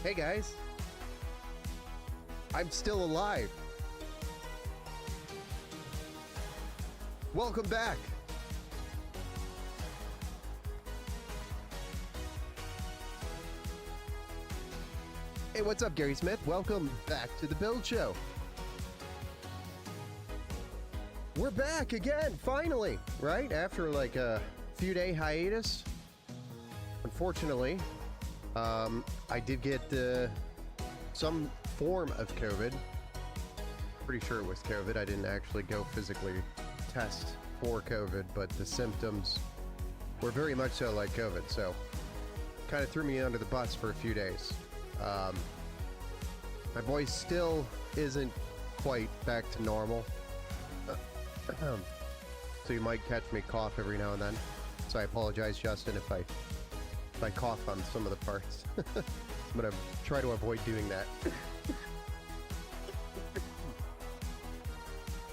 Hey guys, I'm still alive. Welcome back. Hey, what's up, Gary Smith? Welcome back to the Build Show. We're back again, finally, right? After like a few day hiatus. Unfortunately, I did get some form of COVID. Pretty sure it was COVID. I didn't actually go physically test for COVID, but the symptoms were very much so like COVID. So kind of threw me under the bus for a few days. My voice still isn't quite back to normal. So you might catch me cough every now and then. So I apologize, Justin, if I cough on some of the parts. I'm going to try to avoid doing that.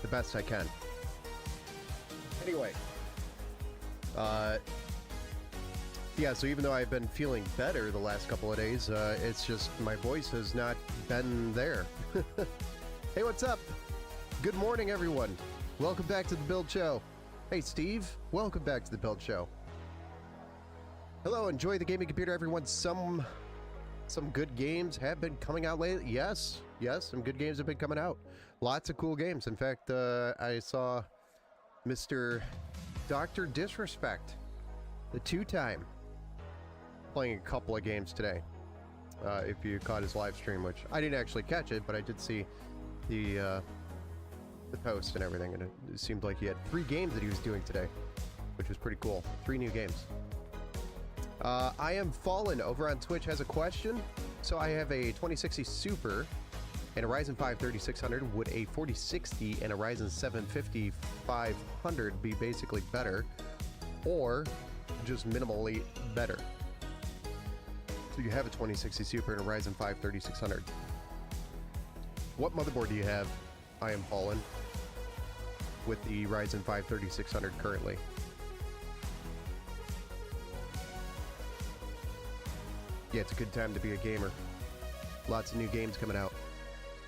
The best I can. Anyway. Yeah, so even though I've been feeling better the last couple of days, it's just my voice has not been there. Hey, what's up? Good morning, everyone. Welcome back to the Build Show. Hey, Steve. Welcome back to the Build Show. Hello, enjoy the gaming computer, everyone. Some good games have been coming out lately. Yes, some good games have been coming out. Lots of cool games. In fact, I saw Mr. Dr. Disrespect, the two-time, playing a couple of games today. If you caught his live stream, which I didn't actually catch it, but I did see the post and everything, and it seemed like he had 3 games that he was doing today, which was pretty cool. 3 new games. I Am Fallen over on Twitch has a question. So I have a 2060 Super and a Ryzen 5 3600. Would a 4060 and a Ryzen 7 5500 be basically better, or just minimally better? So you have a 2060 Super and a Ryzen 5 3600. What motherboard do you have, I Am Fallen, with the Ryzen 5 3600 currently? Yeah, it's a good time to be a gamer. Lots of new games coming out,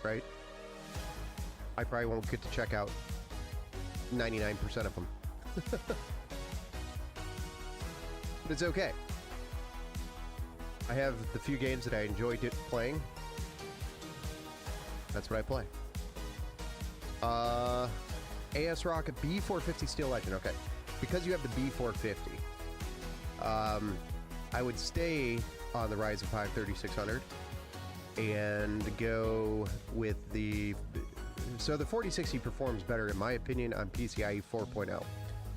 right? I probably won't get to check out 99% of them. But it's okay. I have the few games that I enjoy playing. That's what I play. ASRock B450 Steel Legend. Okay. Because you have the B450, I would stay on the Ryzen 5 3600 and go with the... So the 4060 performs better, in my opinion, on PCIe 4.0.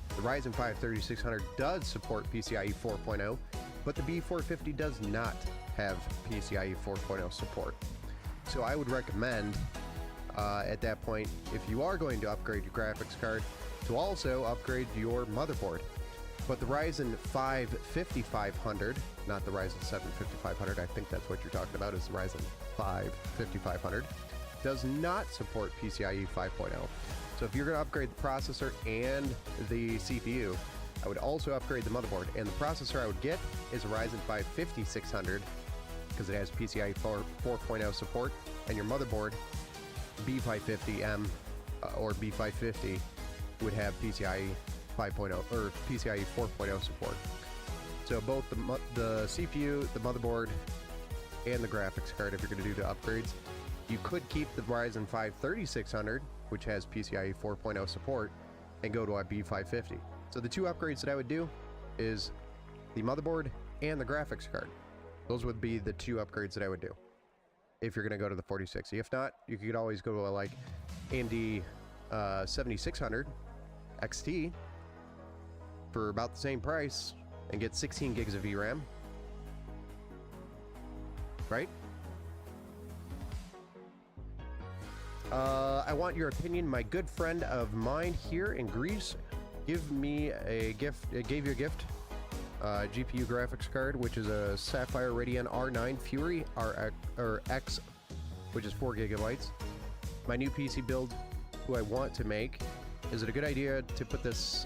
The Ryzen 5 3600 does support PCIe 4.0, but the B450 does not have PCIe 4.0 support. So I would recommend, at that point, if you are going to upgrade your graphics card, to also upgrade your motherboard. But the Ryzen 5 5500, not the Ryzen 7 5500, I think that's what you're talking about, is the Ryzen 5 5500, does not support PCIe 5.0. So if you're going to upgrade the processor and the CPU, I would also upgrade the motherboard. And the processor I would get is a Ryzen 5 5600, because it has PCIe 4.0 support, and your motherboard, B550M or B550, would have PCIe 5.0 or PCIe 4.0 support. So both the CPU, the motherboard, and the graphics card, if you're going to do the upgrades, you could keep the Ryzen 5 3600, which has PCIe 4.0 support, and go to a B550. So the 2 upgrades that I would do is the motherboard and the graphics card. Those would be the 2 upgrades that I would do if you're going to go to the 4060. If not, you could always go to a like AMD 7600 XT for about the same price and get 16 gigs of VRAM, right? I want your opinion. My good friend of mine here in Greece gave you a gift, GPU graphics card, which is a Sapphire Radeon R9 Fury X, which is 4 gigabytes. My new PC build, who I want to make. Is it a good idea to put this,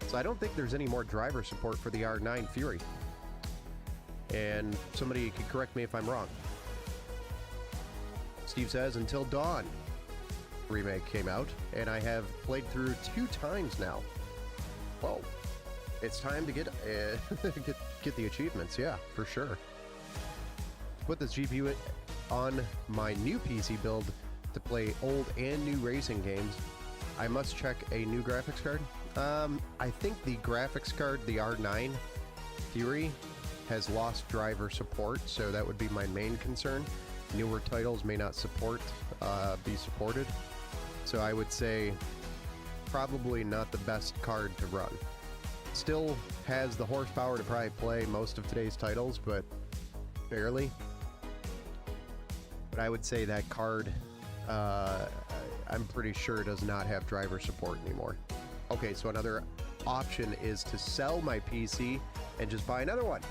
so I don't think there's any more driver support for the R9 Fury. And somebody could correct me if I'm wrong. Steve says, Until Dawn remake came out, and I have played through 2 times now. Whoa. It's time to get the achievements, yeah, for sure. Put this GPU on my new PC build to play old and new racing games. I must check a new graphics card. I think the graphics card, the R9 Fury, has lost driver support, so that would be my main concern. Newer titles may not be supported. So I would say probably not the best card to run. Still has the horsepower to probably play most of today's titles, but barely. But I would say that card, I'm pretty sure does not have driver support anymore. Okay, so another option is to sell my PC and just buy another one.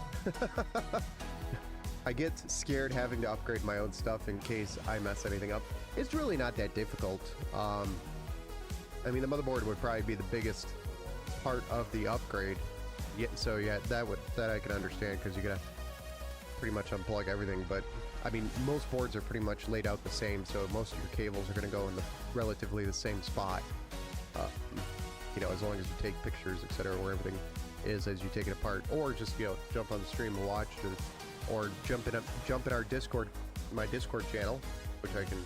I get scared having to upgrade my own stuff in case I mess anything up. It's really not that difficult. I mean, the motherboard would probably be the biggest part of the upgrade. Yeah, so yeah, that I can understand, because you gotta pretty much unplug everything. But I mean, most boards are pretty much laid out the same, so most of your cables are gonna go in relatively the same spot. You know, as long as you take pictures, etc., where everything is as you take it apart, or just, you know, jump on the stream and watch, or jump in our Discord, my Discord channel, which I can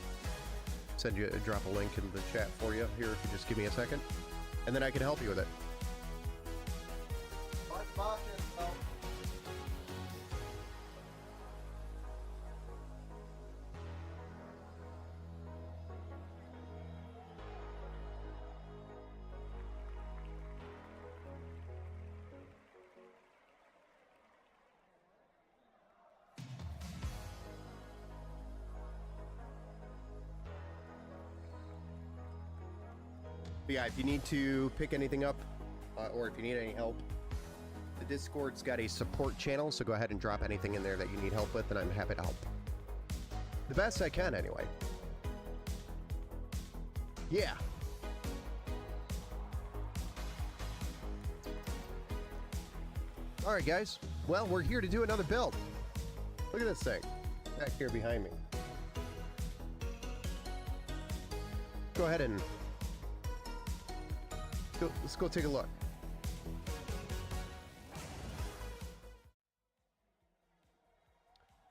drop a link in the chat for you here if you just give me a second, and then I can help you with it. But yeah, if you need to pick anything up, or if you need any help, the Discord's got a support channel, so go ahead and drop anything in there that you need help with, and I'm happy to help. The best I can, anyway. Yeah. Alright, guys. Well, we're here to do another build. Look at this thing back here behind me. Go ahead and let's go take a look.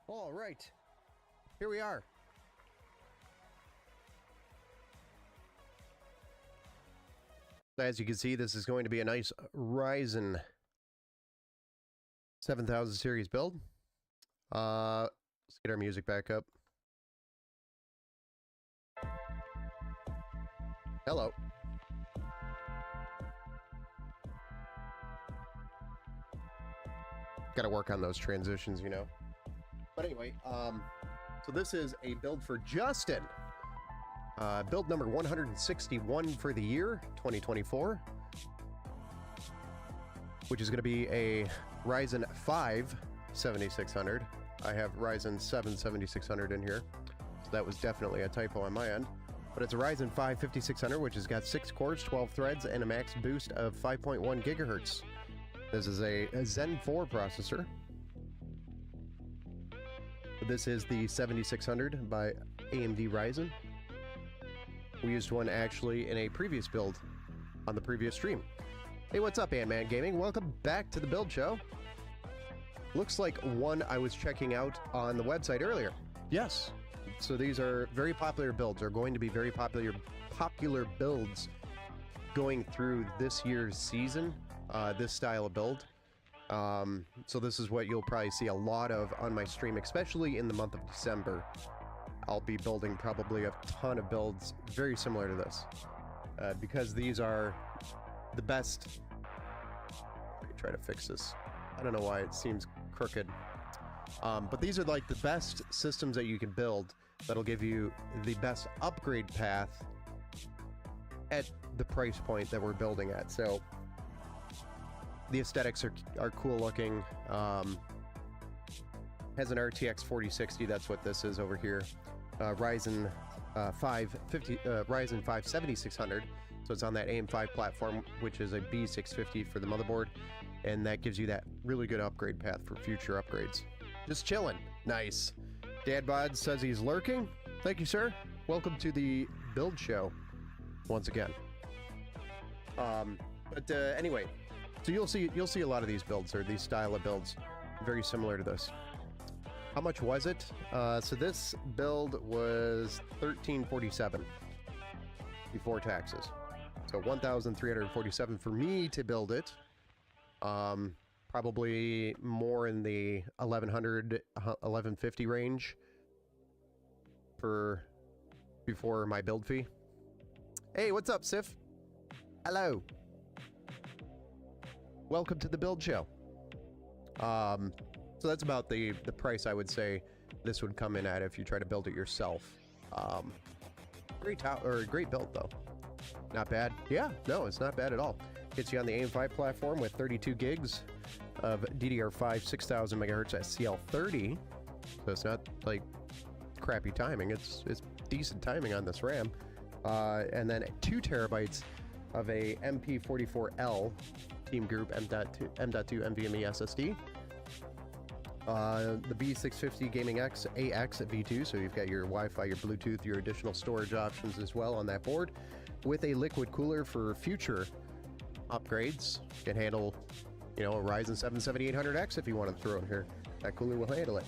All right, here we are. As you can see, this is going to be a nice Ryzen 7000 series build. Let's get our music back up. Hello. Got to work on those transitions, you know. But anyway, so this is a build for Justin. Build number 161 for the year 2024, which is going to be a Ryzen 5 7600. I have Ryzen 7 7600 in here, so that was definitely a typo on my end. But it's a Ryzen 5 5600, which has got 6 cores, 12 threads, and a max boost of 5.1 gigahertz. This is a Zen 4 processor. This is the 7600 by AMD Ryzen. We used one actually in a previous build on the previous stream. Hey, what's up, Ant-Man Gaming? Welcome back to the build show. Looks like one I was checking out on the website earlier. Yes. So these are very popular builds, are going to be very popular builds going through this year's season. This style of build. So this is what you'll probably see a lot of on my stream, especially in the month of December. I'll be building probably a ton of builds very similar to this, because these are the best. Let me try to fix this. I don't know why it seems crooked, but these are like the best systems that you can build that'll give you the best upgrade path at the price point that we're building at. So the aesthetics are cool looking. Has an RTX 4060. That's what this is over here. Ryzen 5 7600. So it's on that AM5 platform, which is a B650 for the motherboard, and that gives you that really good upgrade path for future upgrades. Just chilling. Nice. Dad Bod says he's lurking. Thank you, sir. Welcome to the build show once again. Anyway, so you'll see a lot of these builds, or these style of builds, very similar to this. How much was it? So this build was $1,347 before taxes. So $1,347 for me to build it. Probably more in the $1,100, $1,150 range for before my build fee. Hey, what's up, Sif? Hello. Welcome to the build show. So that's about the price I would say this would come in at if you try to build it yourself. Great build though. Not bad. Yeah, no, it's not bad at all. Gets you on the AIM-5 platform with 32 gigs of DDR5 6000 megahertz at CL30. So it's not like crappy timing. It's decent timing on this RAM. And then 2 terabytes of a MP44L Team Group M.2 NVMe SSD. The B650 Gaming X AX at V2, so you've got your Wi-Fi, your Bluetooth, your additional storage options as well on that board, with a liquid cooler for future upgrades. Can handle, you know, a Ryzen 7 7800X if you want to throw in here. That cooler will handle it.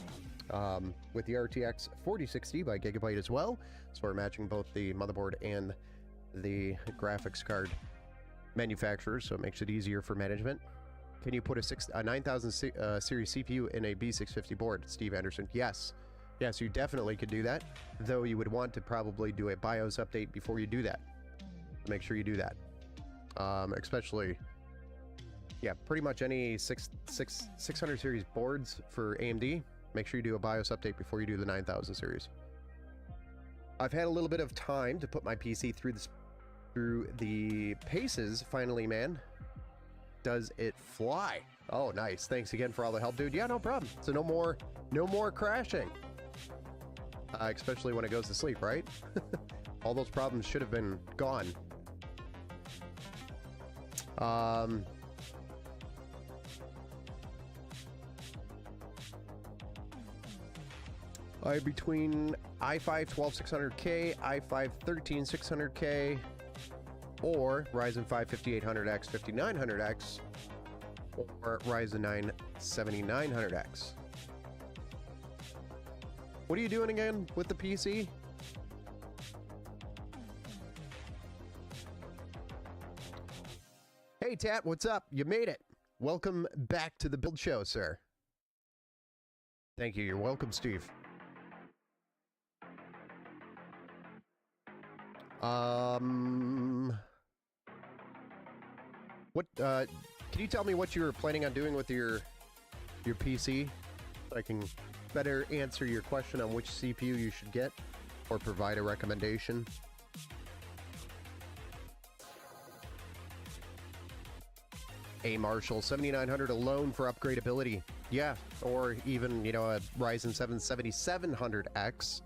With the RTX 4060 by Gigabyte as well, so we're matching both the motherboard and the graphics card manufacturers, so it makes it easier for management. Can you put a 9000 series CPU in a B650 board, Steve Anderson? Yes. Yes, you definitely could do that, though you would want to probably do a BIOS update before you do that. Make sure you do that. Especially, yeah, pretty much any 600 series boards for AMD, make sure you do a BIOS update before you do the 9000 series. I've had a little bit of time to put my PC through the paces, finally, man. Does it fly? Oh, nice. Thanks again for all the help, dude. Yeah, no problem. So no more crashing. Especially when it goes to sleep, right? All those problems should have been gone. Between i5 12600K, i5 13600K, or Ryzen 5 5800X, 5900X, or Ryzen 9 7900X. What are you doing again with the PC? Hey, Tat, what's up? You made it. Welcome back to the build show, sir. Thank you. You're welcome, Steve. Can you tell me what you were planning on doing with your PC? So I can better answer your question on which CPU you should get, or provide a recommendation. A Marshall 7900 alone for upgradability. Yeah, or even, you know, a Ryzen 7 7700X.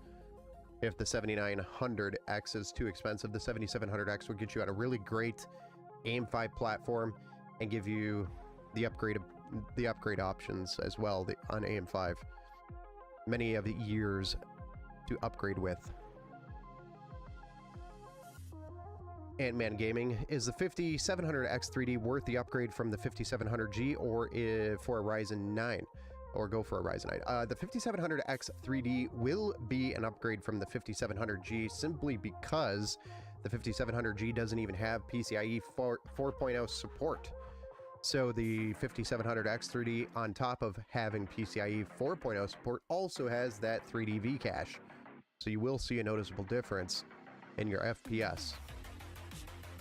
If the 7900X is too expensive, the 7700X will get you on a really great AIM-5 platform and give you the upgrade options as well on AIM-5. Many of the years to upgrade with. Ant-Man Gaming, is the 5700X 3D worth the upgrade from the 5700G, or for a Ryzen 9? Or go for a Ryzen 9. The 5700X 3D will be an upgrade from the 5700G simply because the 5700G doesn't even have PCIe 4.0 support. So the 5700X 3D, on top of having PCIe 4.0 support, also has that 3D V cache. So you will see a noticeable difference in your FPS,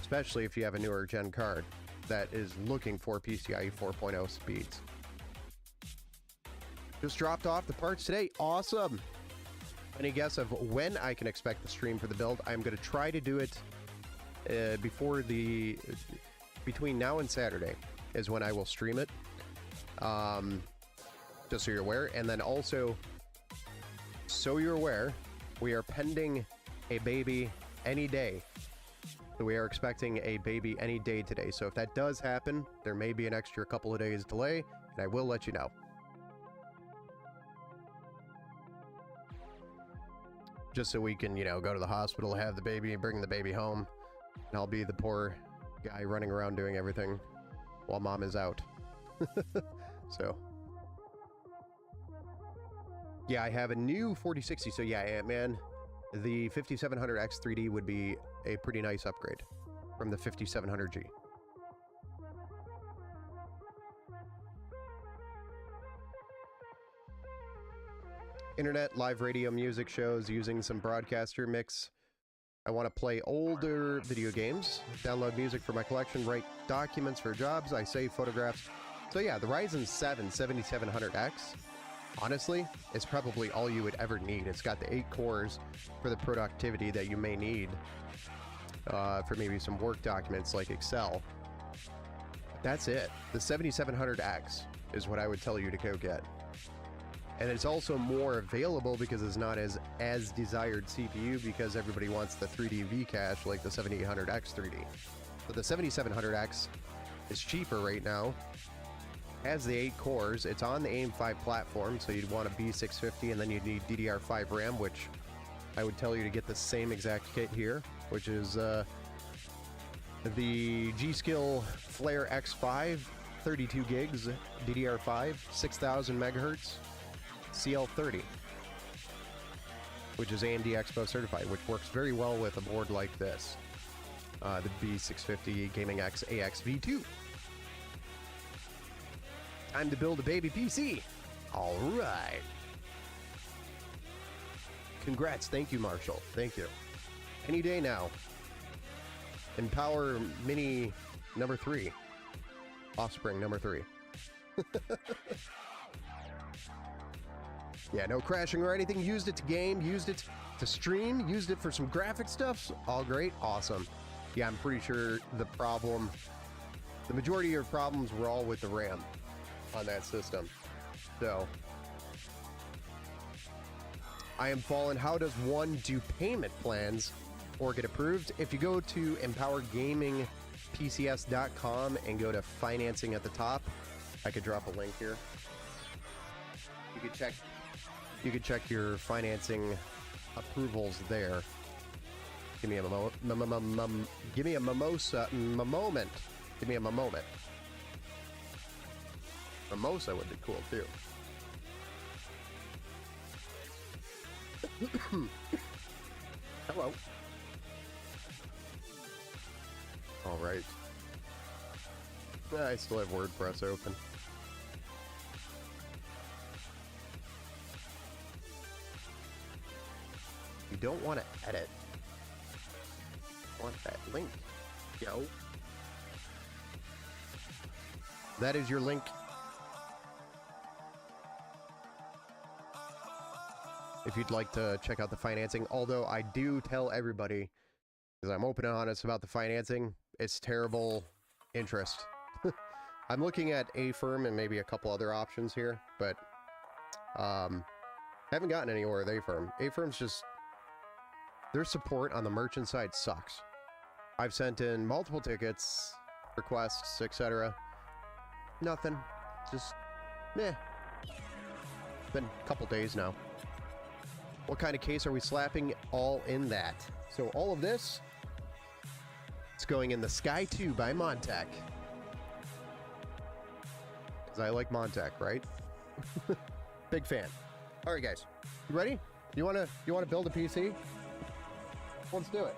especially if you have a newer gen card that is looking for PCIe 4.0 speeds. Just dropped off the parts today. Awesome. Any guess of when I can expect the stream for the build? I'm going to try to do it between now and Saturday is when I will stream it. Just so you're aware. And then also, so you're aware, we are pending a baby any day. So we are expecting a baby any day today. So if that does happen, there may be an extra couple of days delay, and I will let you know. just so we can, you know, go to the hospital, have the baby, and bring the baby home. And I'll be the poor guy running around doing everything while mom is out. So, yeah, I have a new 4060. So yeah, Ant-Man, the 5700X 3D would be a pretty nice upgrade from the 5700G. Internet, live radio, music shows, using some broadcaster mix. I want to play older video games, download music for my collection, write documents for jobs, I save photographs. So yeah, the Ryzen 7 7700X, honestly, is probably all you would ever need. It's got the 8 cores for the productivity that you may need for maybe some work documents like Excel. That's it. The 7700X is what I would tell you to go get. And it's also more available because it's not as desired CPU, because everybody wants the 3D V-Cache like the 7800X 3D. But the 7700X is cheaper right now, has the 8 cores, it's on the AIM-5 platform, so you'd want a B650 and then you'd need DDR5 RAM, which I would tell you to get the same exact kit here, which is the G.Skill Flare X5, 32 gigs, DDR5, 6000 megahertz, CL30, which is AMD Expo certified, which works very well with a board like this, the B650 Gaming X AX V2. Time to build a baby PC. All right. Congrats. Thank you, Marshall. Thank you. Any day now. Empower Mini number 3. Offspring number 3. Yeah, no crashing or anything. Used it to game, used it to stream, used it for some graphic stuff. All great. Awesome. Yeah, I'm pretty sure the majority of your problems were all with the RAM on that system. So, I am Fallen. How does one do payment plans or get approved? If you go to empowergamingpcs.com and go to financing at the top, I could drop a link here. You could check your financing approvals there. Give me a moment. Give me a moment. Mimosa would be cool too. Hello. All right. I still have WordPress open. You don't want to edit. Want that link, yo. That is your link. If you'd like to check out the financing, although I do tell everybody, because I'm open and honest about the financing, it's terrible interest. I'm looking at A-Firm and maybe a couple other options here, but haven't gotten anywhere with A-Firm. A-Firm's just, their support on the merchant side sucks. I've sent in multiple tickets, requests, etc. Nothing. Just, meh. It's been a couple days now. What kind of case are we slapping all in that? So all of this, it's going in the Sky 2 by Montech. Because I like Montech, right? Big fan. All right, guys. You ready? You wanna build a PC? Let's do it.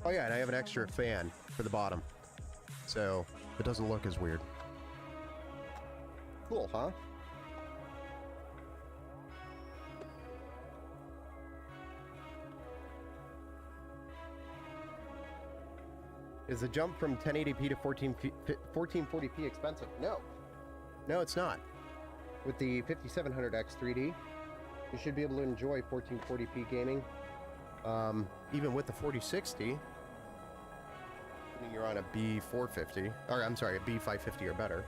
Oh yeah, and I have an extra fan for the bottom, so it doesn't look as weird. Cool, huh? Is the jump from 1080p to 1440p expensive? No. No, it's not. With the 5700X 3D, you should be able to enjoy 1440p gaming. Even with the 4060, you're on a B450, or I'm sorry, a B550 or better.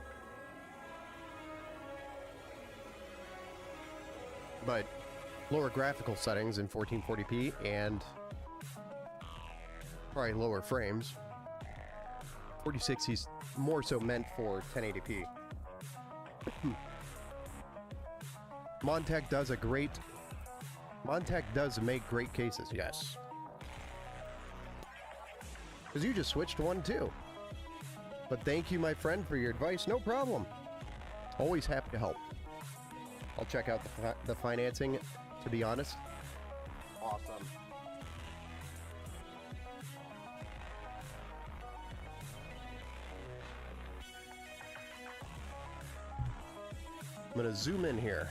But lower graphical settings in 1440p and probably lower frames. 4060 is more so meant for 1080p. Montech does make great cases, yes. Because you just switched one too. But thank you, my friend, for your advice. No problem. Always happy to help. I'll check out the financing, to be honest. Awesome. I'm going to zoom in here.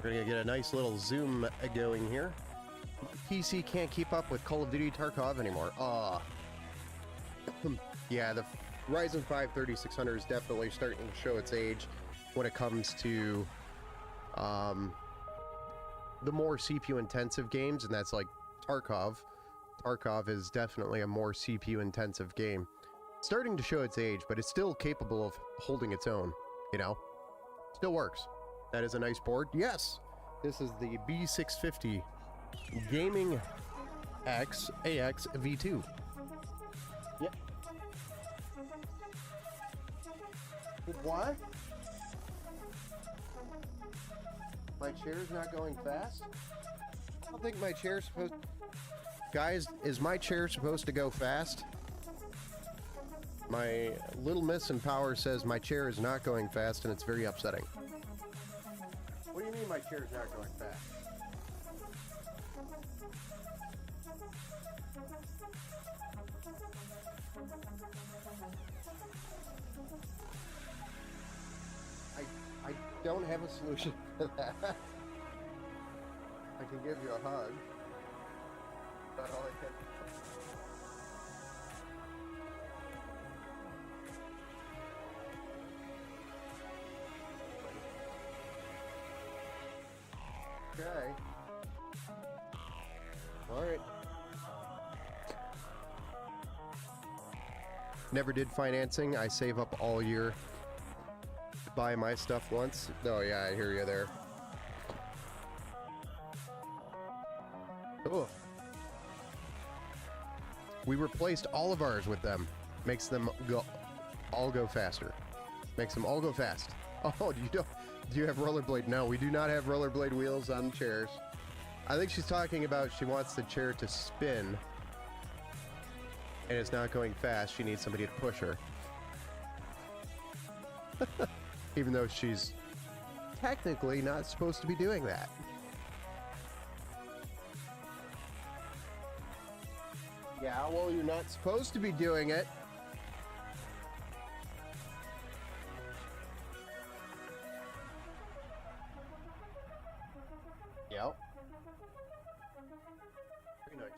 We're going to get a nice little zoom going here. PC can't keep up with Call of Duty Tarkov anymore. Yeah, the Ryzen 5 3600 is definitely starting to show its age when it comes to the more CPU intensive games, and that's like Tarkov. Tarkov is definitely a more CPU intensive game. Starting to show its age, but it's still capable of holding its own, you know? Still works. That is a nice board. Yes! This is the B650 Gaming X AX V2. Yep. What? My chair's not going fast? I don't think my chair's supposed... Guys, is my chair supposed to go fast? My little miss in power says my chair is not going fast, and it's very upsetting. What do you mean my chair is not going fast? I don't have a solution for that. I can give you a hug. That's all I can. Okay. All right. Never did financing. I save up all year to buy my stuff once. Oh yeah, I hear you there. Oh. We replaced all of ours with them. Makes them all go faster. Makes them all go fast. Oh, do you have rollerblade? No, we do not have rollerblade wheels on chairs. I think she's talking about she wants the chair to spin and it's not going fast. She needs somebody to push her. Even though she's technically not supposed to be doing that. Yeah, well, you're not supposed to be doing it. Yep. Very nice.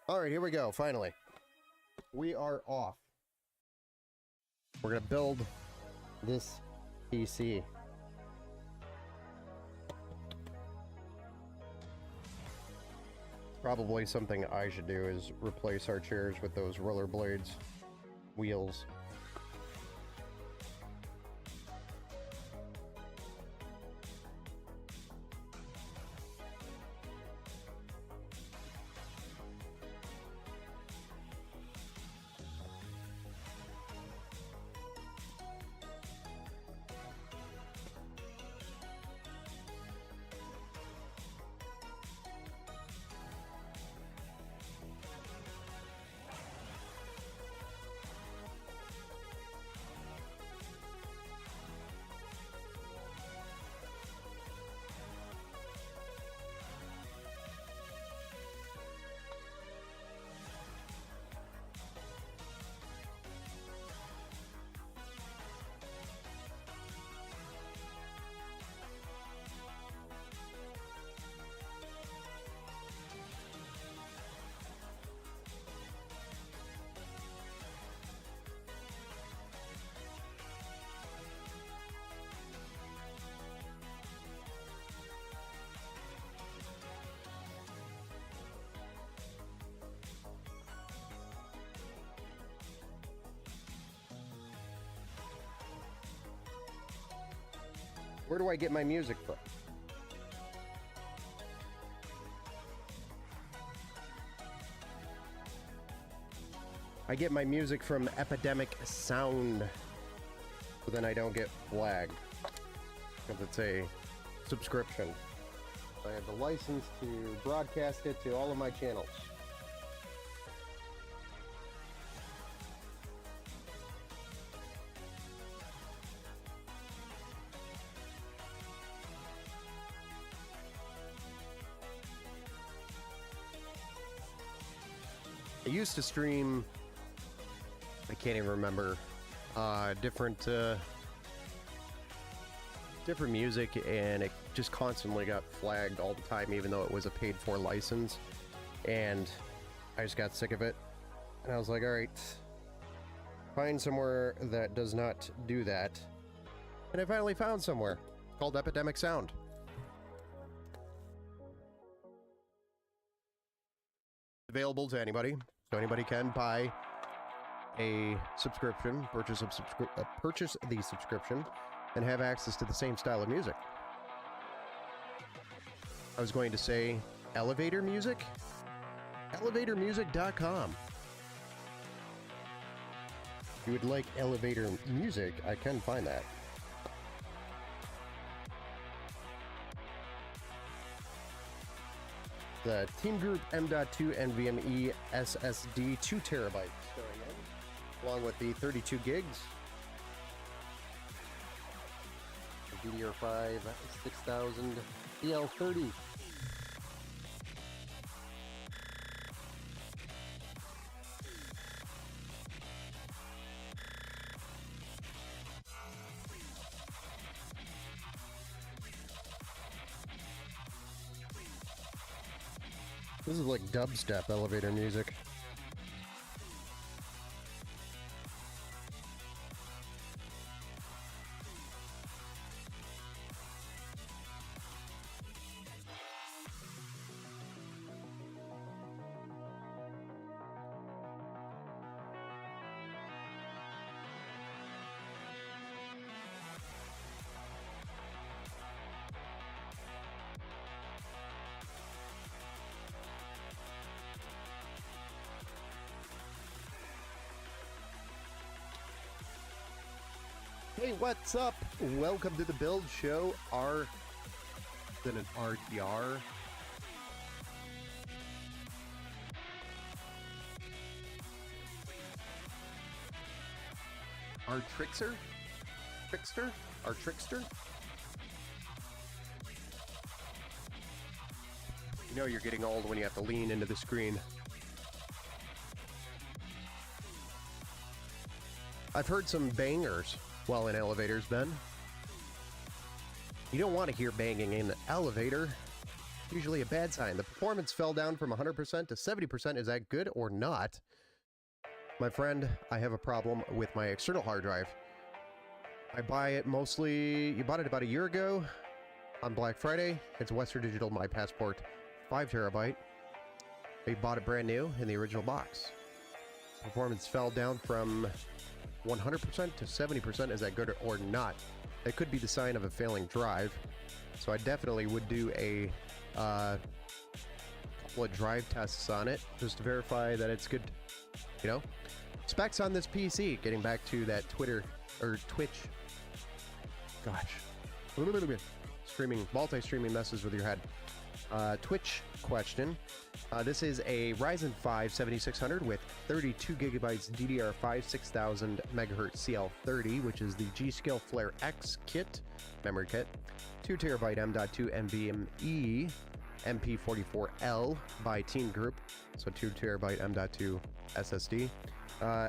All right, here we go. Finally, we are off. We're gonna build this PC. Probably something I should do is replace our chairs with those rollerblades wheels. Where do I get my music from? I get my music from Epidemic Sound, so then I don't get flagged, because it's a subscription. I have the license to broadcast it to all of my channels. I used to stream, I can't even remember, different music, and it just constantly got flagged all the time, even though it was a paid-for license, and I just got sick of it, and I was like, alright, find somewhere that does not do that, and I finally found somewhere called Epidemic Sound. Available to anybody, so anybody can buy a subscription, purchase the subscription, and have access to the same style of music. I was going to say elevator music, elevatormusic.com. If you would like elevator music, I can find that. The Team Group M.2 NVMe SSD 2 terabytes going in, along with the 32 gigs. DDR5 6000 DL30. This is like dubstep elevator music. Hey, what's up? Welcome to the Build Show. Then an RTR. Our Trickster? Trickster? Our Trickster? You know you're getting old when you have to lean into the screen. I've heard some bangers while in elevators, Ben. You don't want to hear banging in the elevator. Usually a bad sign. The performance fell down from 100% to 70%. Is that good or not? My friend, I have a problem with my external hard drive. I buy it mostly... You bought it about a year ago on Black Friday. It's Western Digital My Passport 5 terabyte. I bought it brand new in the original box. Performance fell down from 100% to 70%. Is that good or not? It could be the sign of a failing drive. So I definitely would do a couple of drive tests on it just to verify that it's good. You know, specs on this PC. Getting back to that Twitter or Twitch. Gosh, streaming, multi-streaming messes with your head. Twitch question. This is a Ryzen 5 7600 with 32 gigabytes DDR5 6000 megahertz CL30, which is the G.Skill Flare X kit, memory kit, 2 terabyte M.2 NVMe MP44L by Team Group, so 2 terabyte M.2 SSD,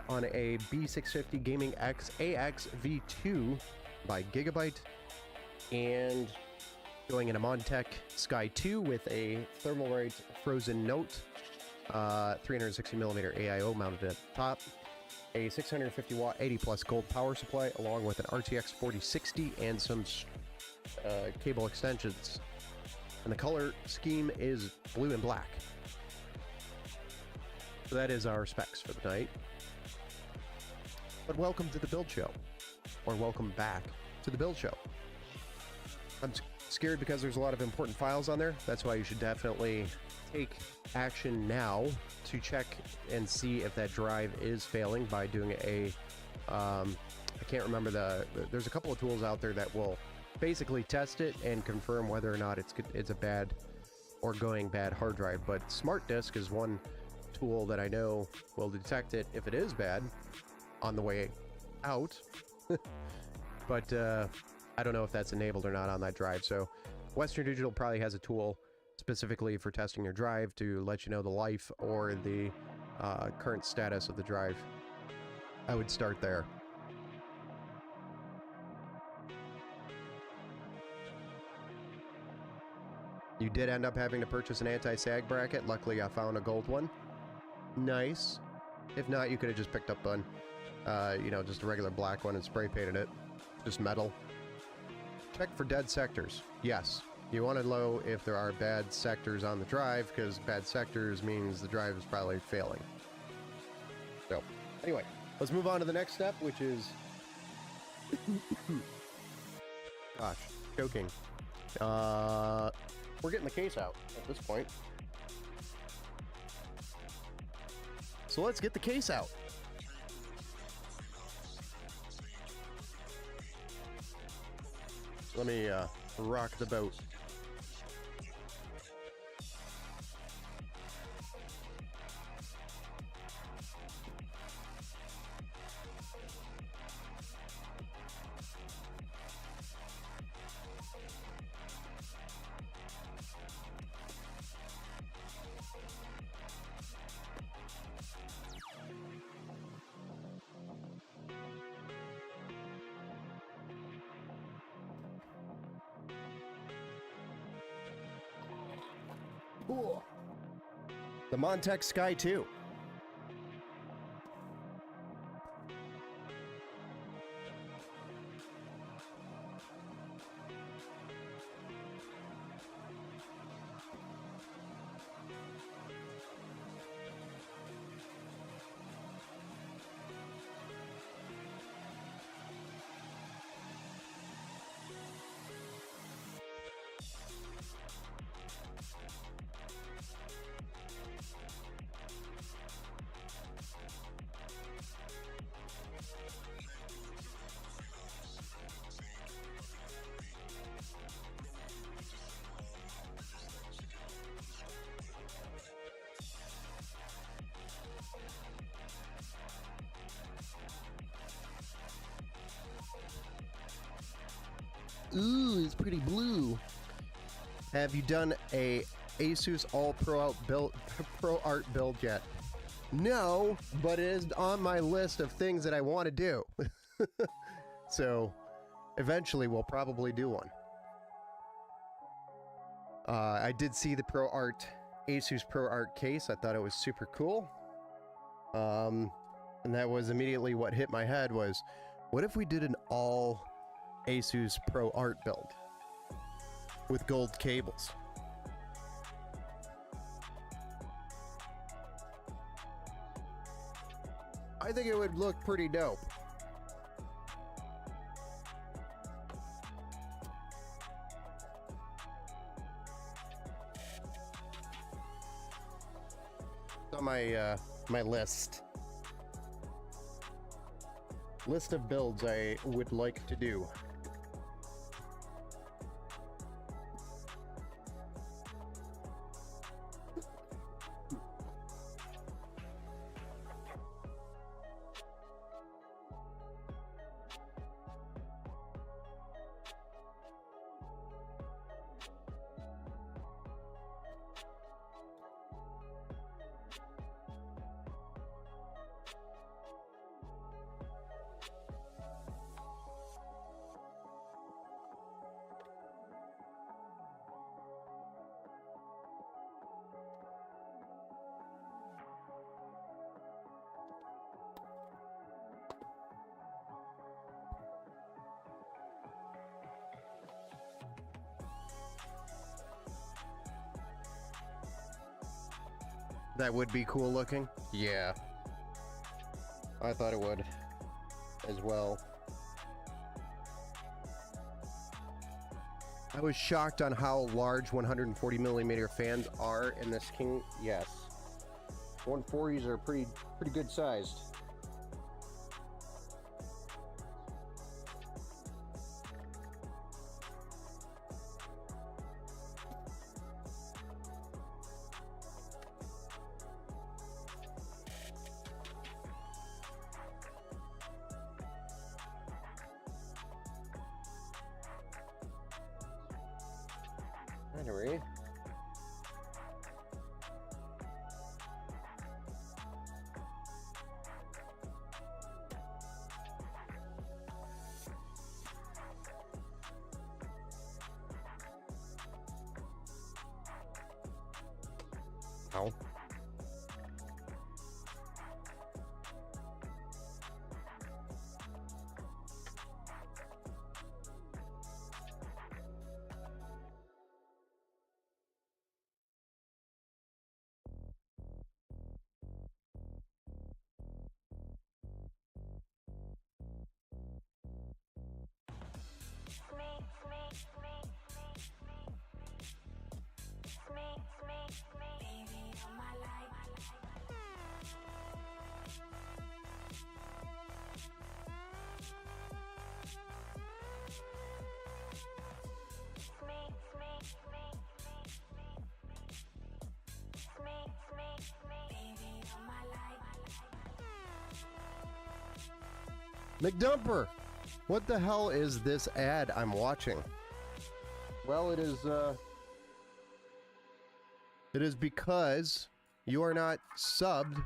on a B650 Gaming X AX V2 by Gigabyte, and going in a Montech Sky 2 with a Thermalright Frozen Note, 360mm AIO mounted at the top, a 650 watt 80 plus gold power supply, along with an RTX 4060 and some cable extensions. And the color scheme is blue and black. So that is our specs for the night. But welcome to the Build Show, or welcome back to the Build Show. I'm scared because there's a lot of important files on there. That's why you should definitely take action now to check and see if that drive is failing by doing a I can't remember there's a couple of tools out there that will basically test it and confirm whether or not it's a bad or going bad hard drive. But SmartDisk is one tool that I know will detect it if it is bad on the way out. But I don't know if that's enabled or not on that drive. So Western Digital probably has a tool specifically for testing your drive to let you know the life or the current status of the drive. I would start there. You did end up having to purchase an anti-sag bracket. Luckily, I found a gold one. Nice. If not, you could have just picked up one, you know, just a regular black one and spray painted it. Just metal. Check for dead sectors. Yes. You want to know if there are bad sectors on the drive, because bad sectors means the drive is probably failing. So, anyway, let's move on to the next step, which is... Gosh, choking. We're getting the case out at this point. So let's get the case out. Let me rock the boat. Cool. The Montech Sky 2. Ooh, it's pretty blue. Have you done a Asus All Pro Art build yet? No, but it is on my list of things that I want to do. So, eventually we'll probably do one. I did see the Asus Pro Art case. I thought it was super cool. And that was immediately what hit my head was, what if we did an all Asus Pro Art build with gold cables? I think it would look pretty dope. On my my list of builds I would like to do. That would be cool looking. Yeah. I thought it would as well. I was shocked on how large 140 millimeter fans are in this King. Yes, 140s are pretty good sized. Anyway. Ow. McDumper, what the hell is this ad I'm watching? Well, it is because you are not subbed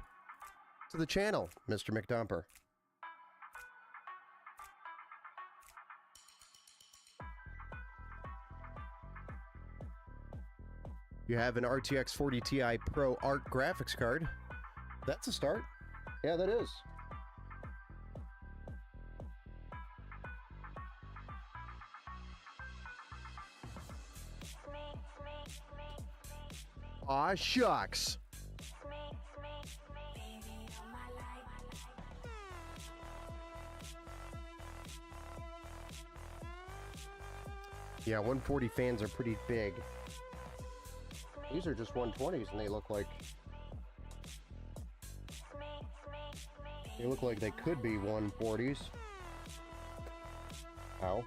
to the channel, Mr. McDumper. You have an RTX 40 Ti Pro Art graphics card. That's a start. Yeah, that is. Aw, shucks. Yeah, 140 fans are pretty big. These are just 120s and they look like they could be 140s. Ow.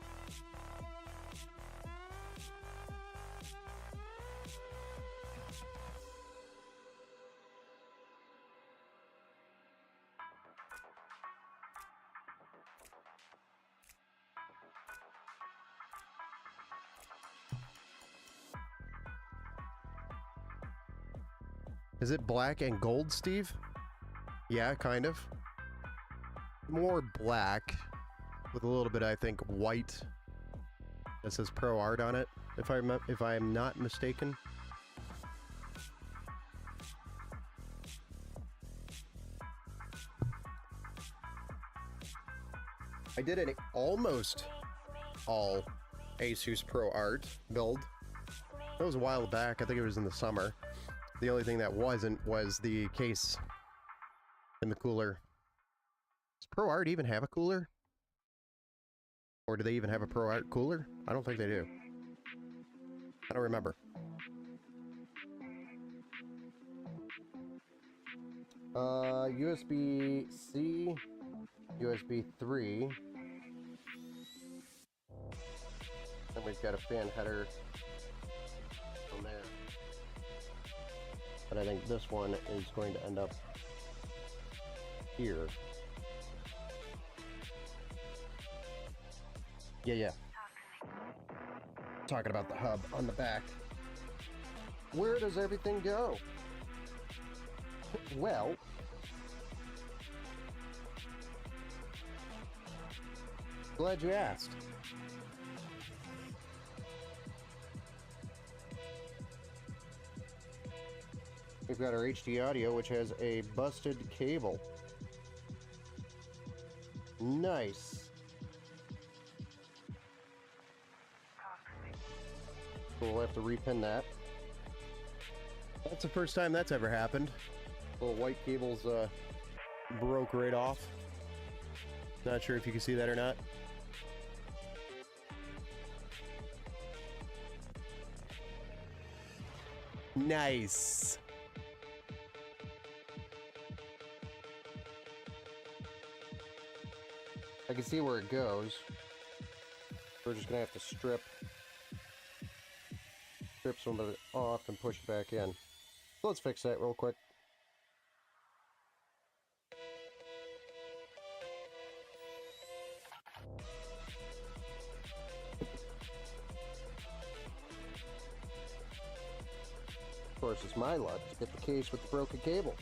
Is it black and gold, Steve? Yeah, kind of. More black with a little bit, I think, white that says Pro Art on it, if I am not mistaken. I did an almost all Asus Pro Art build. That was a while back. I think it was in the summer. The only thing that wasn't was the case and the cooler. Does Pro Art even have a cooler? Or do they even have a Pro Art cooler? I don't think they do. I don't remember. USB-C, USB 3. Then we've got a fan header from there. But I think this one is going to end up here. Yeah. Talking about the hub on the back. Where does everything go? Well, glad you asked. We've got our HD audio, which has a busted cable. Nice. We'll have to repin that. That's the first time that's ever happened. Little white cables broke right off. Not sure if you can see that or not. Nice. I can see where it goes. We're just gonna have to strip some of it off and push it back in. So let's fix that real quick. Of course, it's my luck to get the case with the broken cable.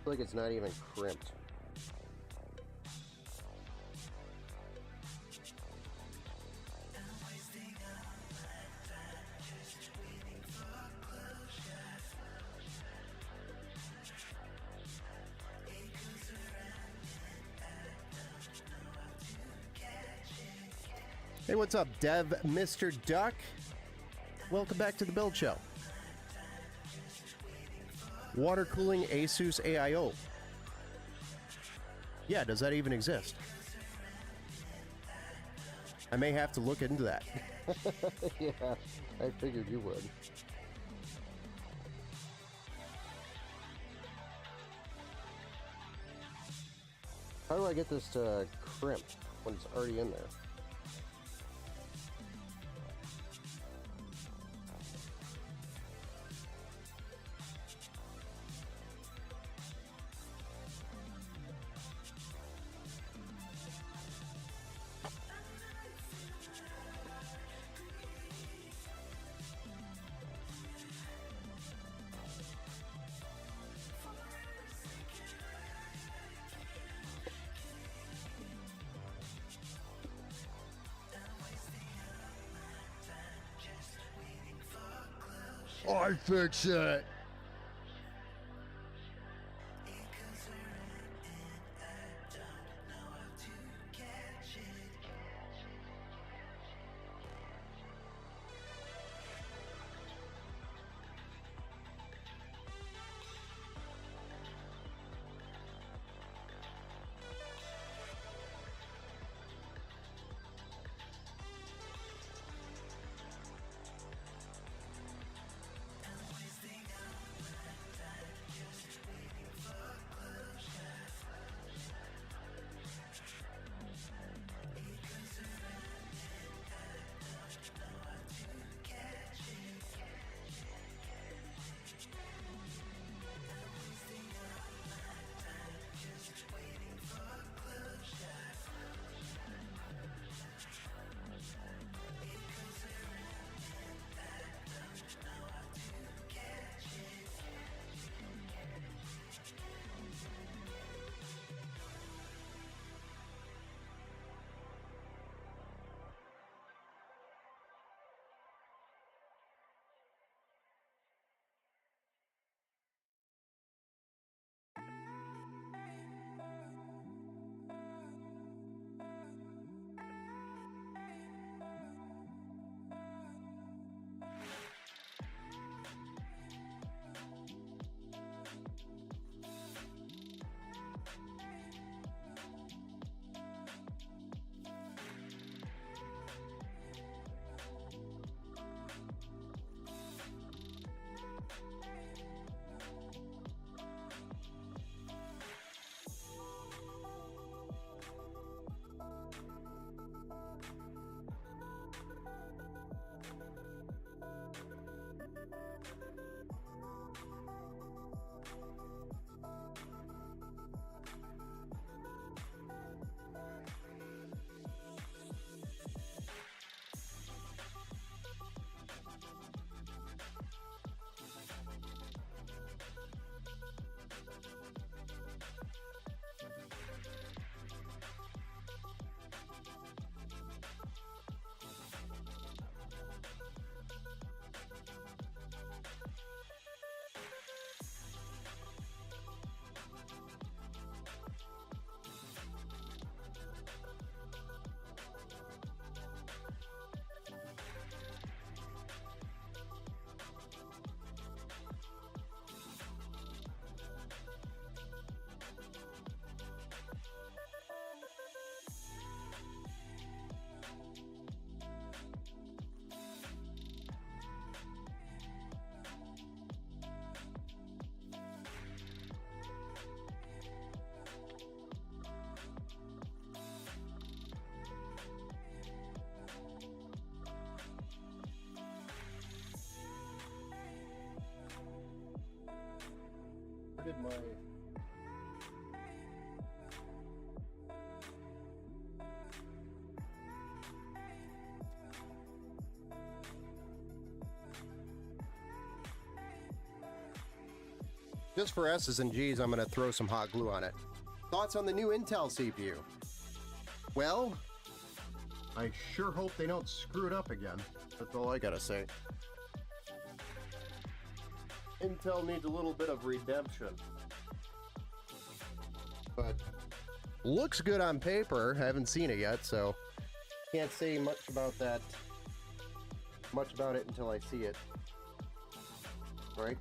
Like it's not even crimped. Hey, what's up, Dev Mr. Duck? Welcome back to the Build Show. Water cooling Asus AIO. Yeah, does that even exist? I may have to look into that. Yeah, I figured you would. How do I get this to crimp when it's already in there? I fix it. Where did my... Just for S's and G's, I'm going to throw some hot glue on it. Thoughts on the new Intel CPU? Well, I sure hope they don't screw it up again. That's all I gotta say. Intel needs a little bit of redemption. But looks good on paper. I haven't seen it yet, so can't say much about that. Much about it until I see it. Right?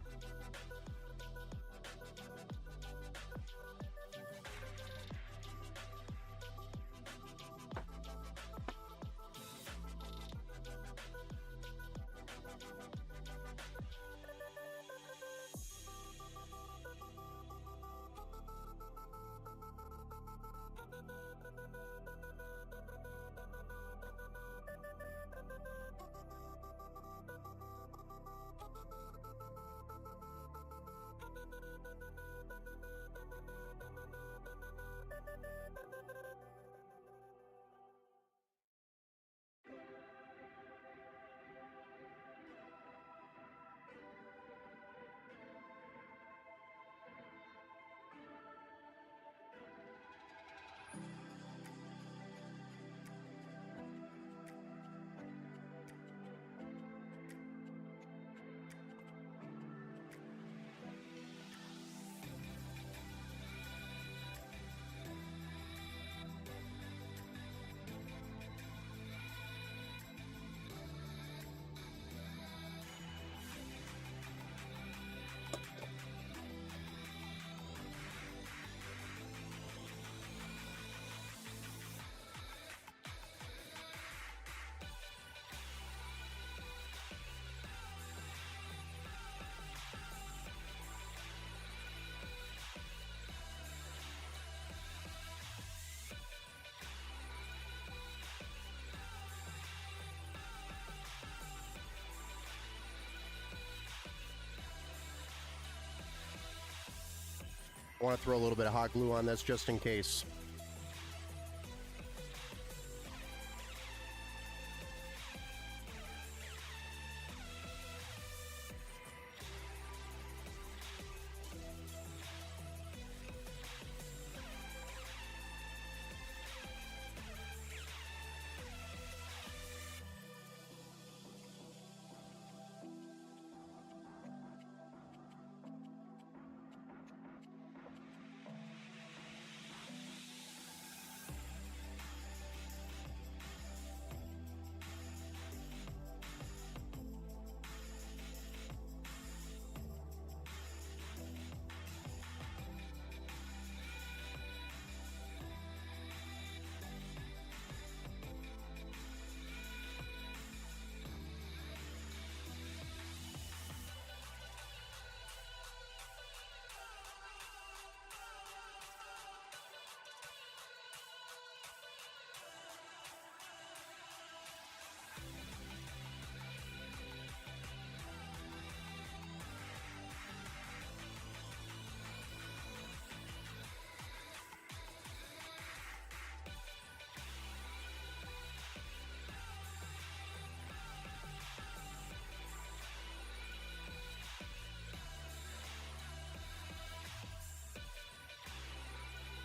I want to throw a little bit of hot glue on this just in case.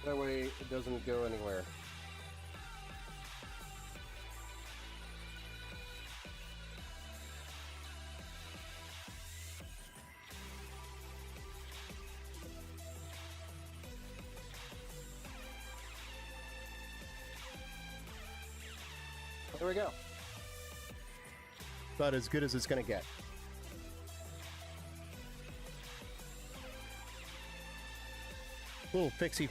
That way it doesn't go anywhere. There we go. About as good as it's going to get. Little fixie.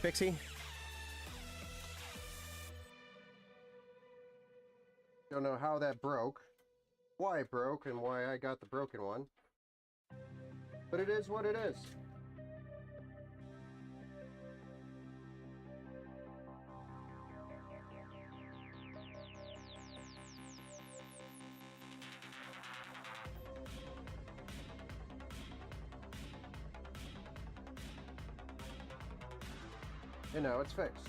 Don't know how that broke, why it broke, and why I got the broken one. But it is what it is. And now it's fixed.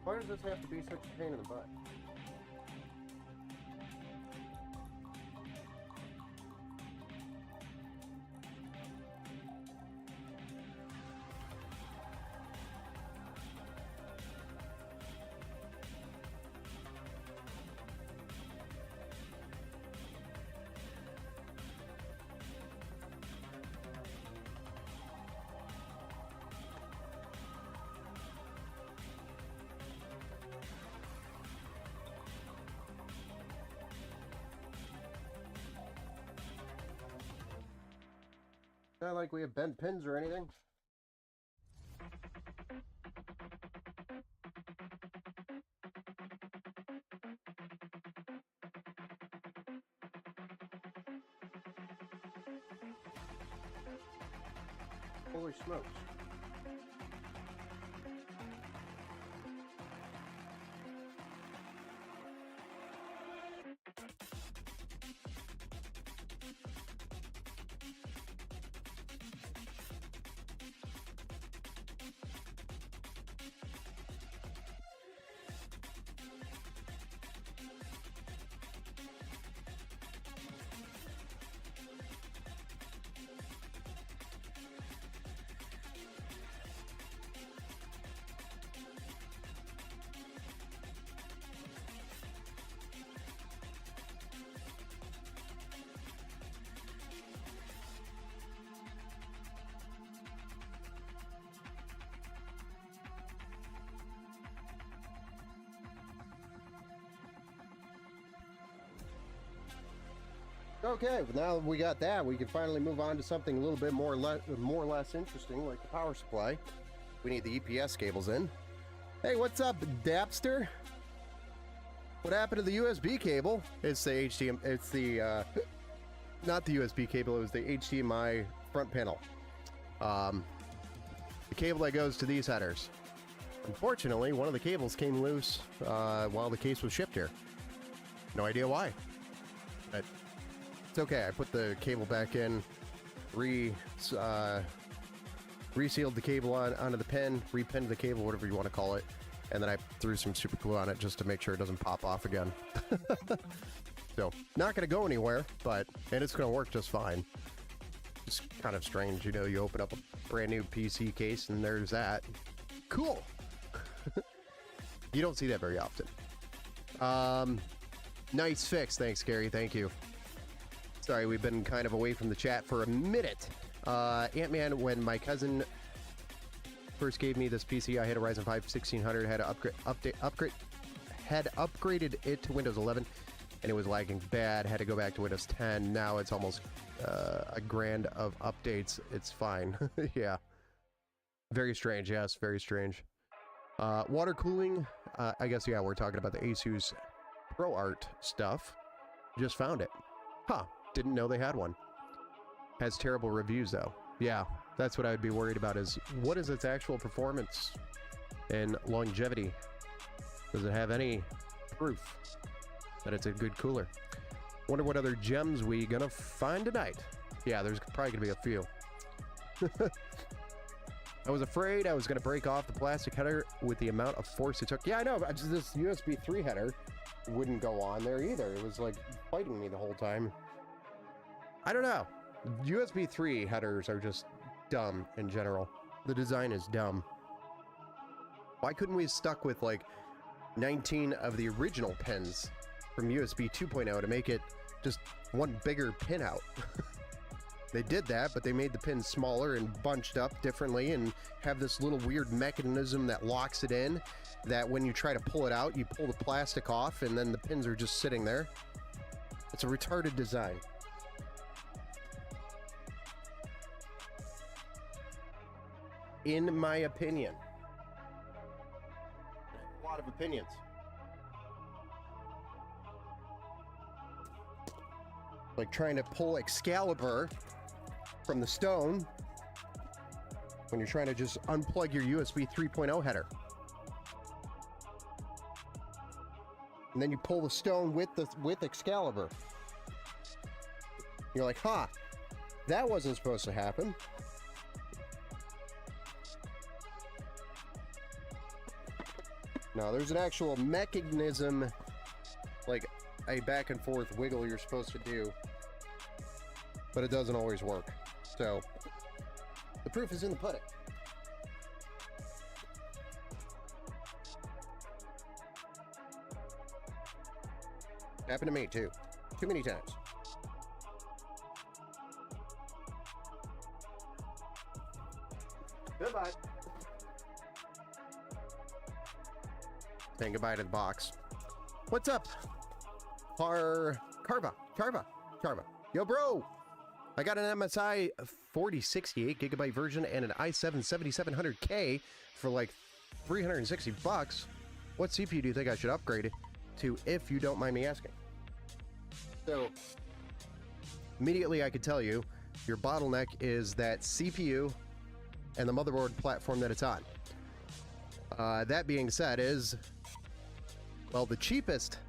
Why does this have to be such a pain in the butt? Not like we have bent pins or anything. Holy smokes. Okay, well now that we got that, we can finally move on to something a little bit more or less interesting, like the power supply. We need the EPS cables in. Hey, what's up, Dapster? What happened to the USB cable? It's the HDMI. It's the not the USB cable. It was the HDMI front panel. The cable that goes to these headers. Unfortunately, one of the cables came loose while the case was shipped here. No idea why. But it's okay. I put the cable back in, resealed the cable onto the pin, repinned the cable, whatever you want to call it, and then I threw some super glue on it just to make sure it doesn't pop off again. So, not going to go anywhere, and it's going to work just fine. It's kind of strange, you know, you open up a brand new PC case and there's that. Cool! You don't see that very often. Nice fix. Thanks, Gary. Thank you. Sorry, we've been kind of away from the chat for a minute. Ant-Man, when my cousin first gave me this PC, I had a Ryzen 5 1600, had upgraded it to Windows 11, and it was lagging bad. Had to go back to Windows 10. Now it's almost a grand of updates. It's fine. Yeah. Very strange. Yes, very strange. Water cooling. I guess, yeah, we're talking about the Asus ProArt stuff. Just found it. Huh. Didn't know they had one. Has terrible reviews, though. Yeah, that's what I would be worried about, is what is its actual performance and longevity? Does it have any proof that it's a good cooler? Wonder what other gems we gonna find tonight. Yeah, there's probably gonna be a few. I was afraid I was gonna break off the plastic header with the amount of force it took. Yeah, I know, but this USB 3 header wouldn't go on there either. It was like fighting me the whole time. I don't know. USB 3 headers are just dumb in general. The design is dumb. Why couldn't we have stuck with like 19 of the original pins from USB 2.0 to make it just one bigger pin out? They did that, but they made the pins smaller and bunched up differently and have this little weird mechanism that locks it in, that when you try to pull it out, you pull the plastic off and then the pins are just sitting there. It's a retarded design. In my opinion. A lot of opinions. Like trying to pull Excalibur from the stone when you're trying to just unplug your USB 3.0 header. And then you pull the stone with Excalibur. You're like, huh, that wasn't supposed to happen. No, there's an actual mechanism, like a back and forth wiggle you're supposed to do, but it doesn't always work. So, the proof is in the pudding. Happened to me too. Too many times. Goodbye. Saying goodbye to the box. What's up? Carva. Yo, bro! I got an MSI 4068 gigabyte version and an i7 7700K for like 360 bucks. What CPU do you think I should upgrade to, if you don't mind me asking? So, immediately I could tell you, your bottleneck is that CPU and the motherboard platform that it's on. That being said, well, the cheapest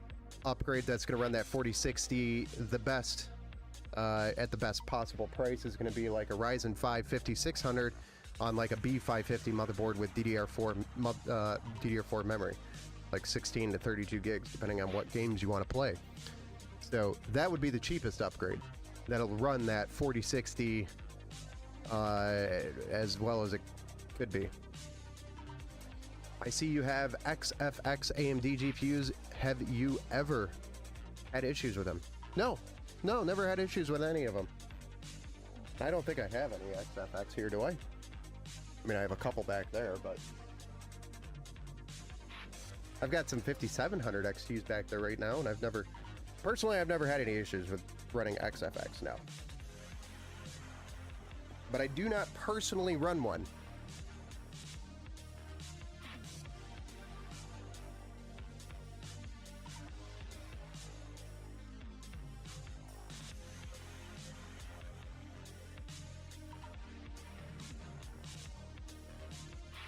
upgrade that's going to run that 4060 the best at the best possible price is going to be like a Ryzen 5 5600 on like a B550 motherboard with DDR4 memory, like 16 to 32 gigs depending on what games you want to play. So that would be the cheapest upgrade that'll run that 4060 as well as it could be. I see you have XFX AMD GPUs. Have you ever had issues with them? No, never had issues with any of them. I don't think I have any XFX here, do I? I mean, I have a couple back there, but I've got some 5700 XTs back there right now, and I've never had any issues with running XFX now. But I do not personally run one.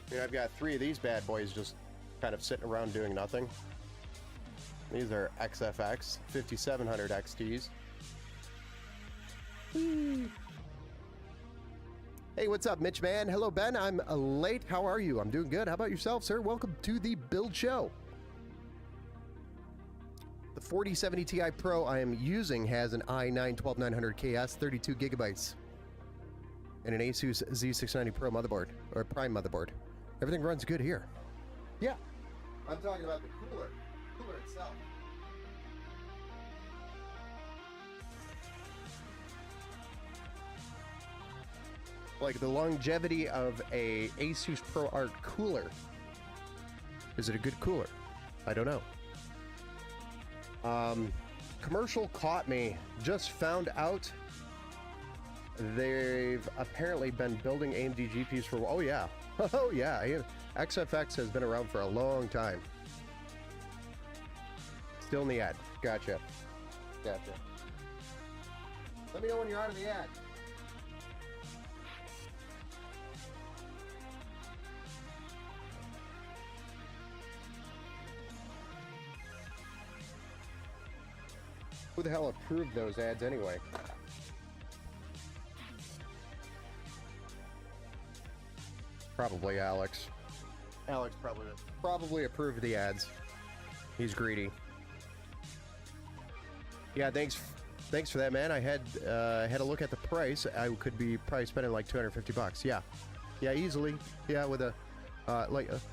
I mean, I've got 3 of these bad boys just kind of sitting around doing nothing. These are XFX 5700 XTs. Hey, what's up, Mitch man? Hello, Ben. I'm late. How are you? I'm doing good. How about yourself, sir? Welcome to the Build Show. The 4070 Ti Pro I am using has an i9 12900KS, 32 gigabytes, and an Asus Z690 Pro motherboard, or Prime motherboard. Everything runs good here. Yeah, I'm talking about the cooler itself. Like the longevity of a Asus ProArt cooler. Is it a good cooler? I don't know. Commercial caught me. Just found out they've apparently been building AMD GPUs for... Oh, yeah. Oh, yeah. XFX has been around for a long time. Still in the ad. Gotcha. Gotcha. Let me know when you're out of the ad. Who the hell approved those ads anyway? Probably Alex. Alex probably approved the ads. He's greedy. Yeah, thanks for that, man. I had a look at the price. I could be probably spending like $250. Yeah, easily. Yeah, with a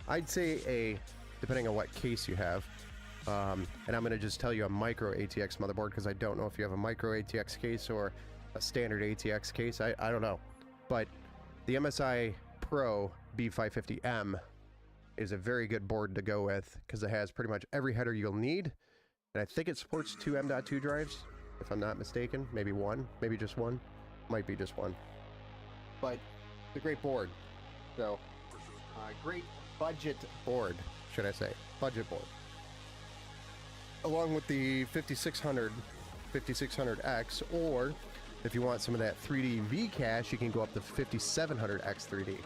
I'd say depending on what case you have. And I'm going to just tell you a micro ATX motherboard because I don't know if you have a micro ATX case or a standard ATX case. I don't know. But the MSI Pro B550M is a very good board to go with because it has pretty much every header you'll need. And I think it supports 2 M.2 drives, if I'm not mistaken. Maybe one. Maybe just one. Might be just one. But it's a great board. So, great budget board, should I say. Budget board. Along with the 5600X, or if you want some of that 3D V cache, you can go up to 5700X 3D.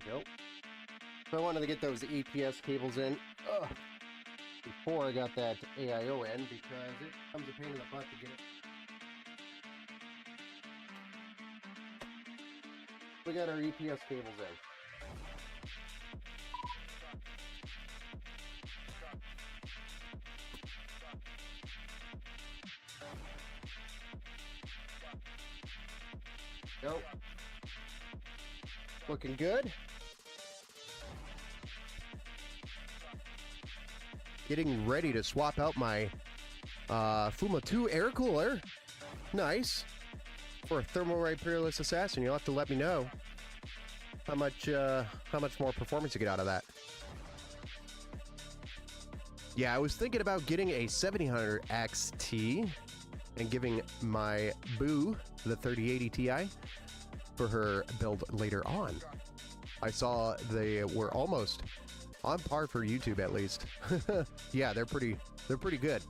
Go. So I wanted to get those APS cables in before I got that AIO in because it comes a pain in the butt to get it. We got our EPS cables in. Go. Looking good. Getting ready to swap out my Fuma 2 air cooler. Nice. For a Thermalright Peerless Assassin, you'll have to let me know how much more performance you get out of that. Yeah, I was thinking about getting a 1700 XT and giving my boo the 3080 Ti for her build later on. I saw they were almost on par for YouTube, at least. Yeah, they're pretty good.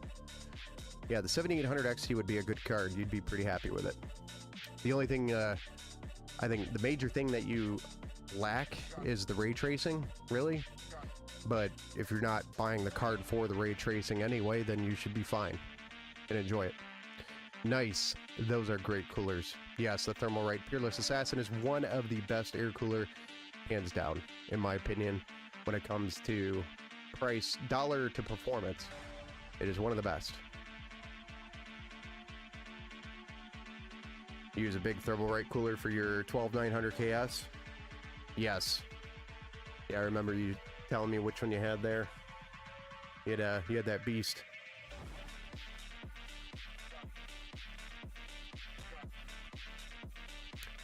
Yeah, the 7800 XT would be a good card. You'd be pretty happy with it. The only thing, I think the major thing that you lack is the ray tracing, really. But if you're not buying the card for the ray tracing anyway, then you should be fine and enjoy it. Nice. Those are great coolers. Yes, the Thermalright Peerless Assassin is one of the best air cooler, hands down, in my opinion, when it comes to price, dollar to performance. It is one of the best. You use a big Thermalright cooler for your 12900 KS? Yes. Yeah, I remember you telling me which one you had there. You had that beast.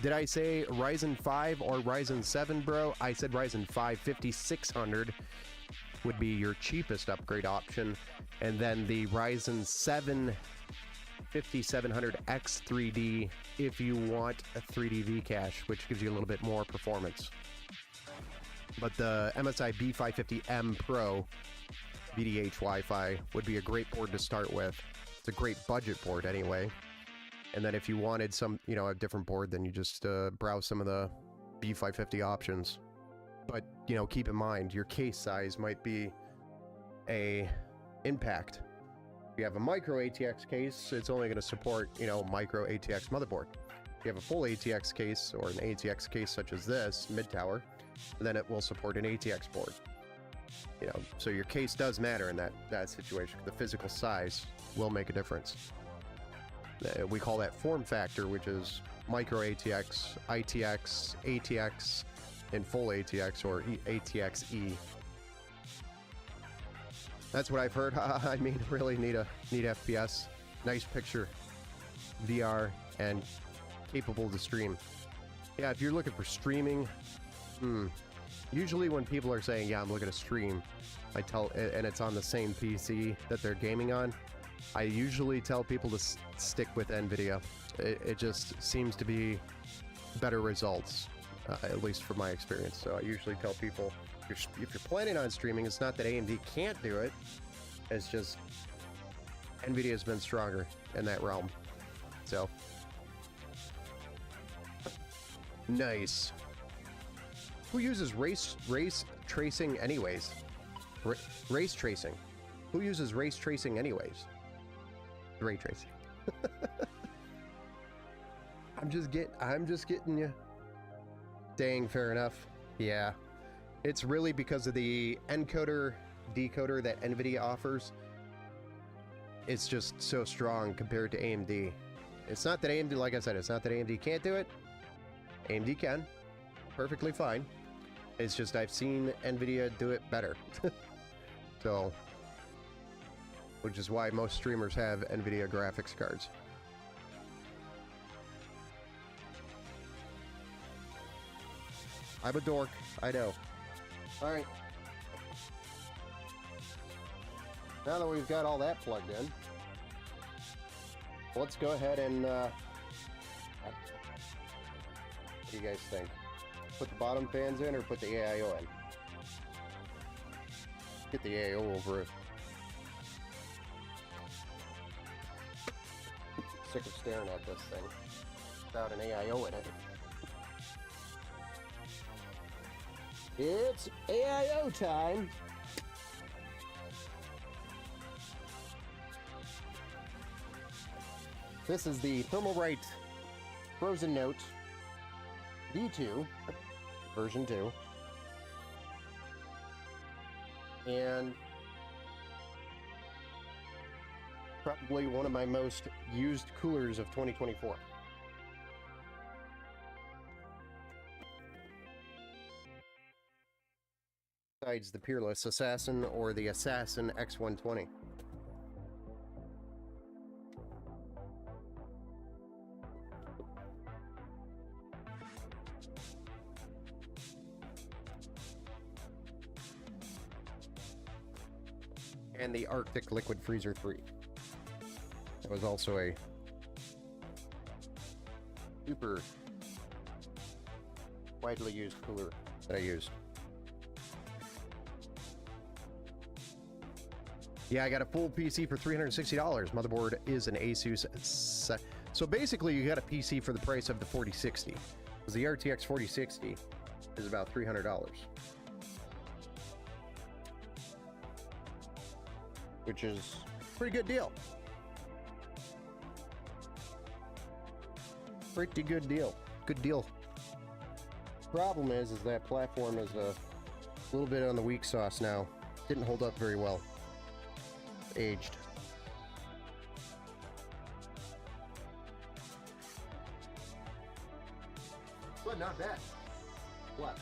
Did I say Ryzen 5 or Ryzen 7, bro? I said Ryzen 5 5600 would be your cheapest upgrade option, and then the Ryzen 7 5700X 3D if you want a 3D V-Cache, which gives you a little bit more performance. But the MSI B550M Pro VDH Wi-Fi would be a great board to start with. It's a great budget board anyway. And then if you wanted some, you know, a different board, then you just browse some of the B550 options. But, you know, keep in mind, your case size might be a impact. If you have a micro ATX case, it's only going to support, you know, micro ATX motherboard. If you have a full ATX case or an ATX case such as this, mid-tower, then it will support an ATX board. You know, so your case does matter in that situation. The physical size will make a difference. We call that form factor, which is micro ATX, ITX, ATX, and full ATX, or ATX-E. That's what I've heard. I mean, really need FPS, nice picture, VR, and capable to stream. Yeah, if you're looking for streaming, usually when people are saying, yeah, I'm looking to stream, and it's on the same PC that they're gaming on, I usually tell people to stick with NVIDIA. It just seems to be better results, at least from my experience. So I usually tell people, if you're planning on streaming, it's not that AMD can't do it, it's just NVIDIA has been stronger in that realm. So, nice. Who uses race tracing anyways? Race tracing. Who uses race tracing anyways? Ray tracing. I'm just getting you. Dang, fair enough. Yeah. It's really because of the encoder decoder that NVIDIA offers. It's just so strong compared to AMD. It's not that AMD, like I said, it's not that AMD can't do it. AMD can. Perfectly fine. It's just I've seen NVIDIA do it better. So, which is why most streamers have NVIDIA graphics cards. I'm a dork, I know. Alright. Now that we've got all that plugged in, let's go ahead and, what do you guys think? Put the bottom fans in or put the AIO in? Get the AIO over it. Sick of staring at this thing without an AIO in it. It's AIO time! This is the Thermalright Frozen Note V2, version 2. And probably one of my most used coolers of 2024. Besides the Peerless Assassin or the Assassin X120. and the Arctic Liquid Freezer 3. That was also a super widely used cooler that I used. Yeah, I got a full PC for $360. Motherboard is an Asus. So basically, you got a PC for the price of the 4060. Because the RTX 4060 is about $300. Which is a pretty good deal. Pretty good deal. Good deal. Problem is that platform is a little bit on the weak sauce now. Didn't hold up very well. Aged. But not bad. What?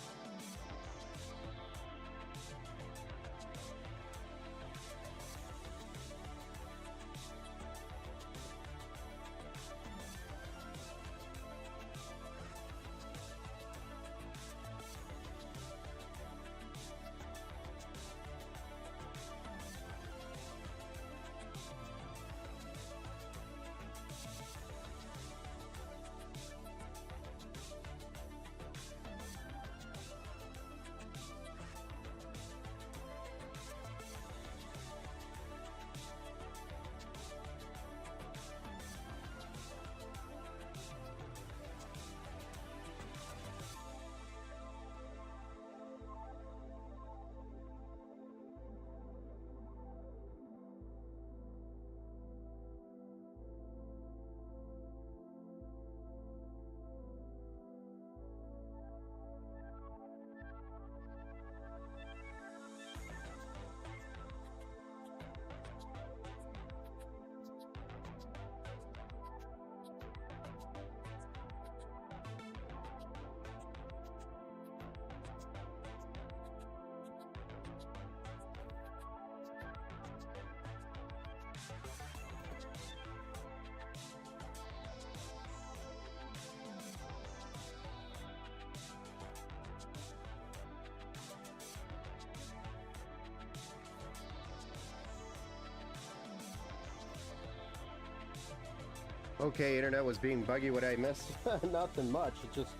Okay, internet was being buggy. What I missed? Nothing much. It's just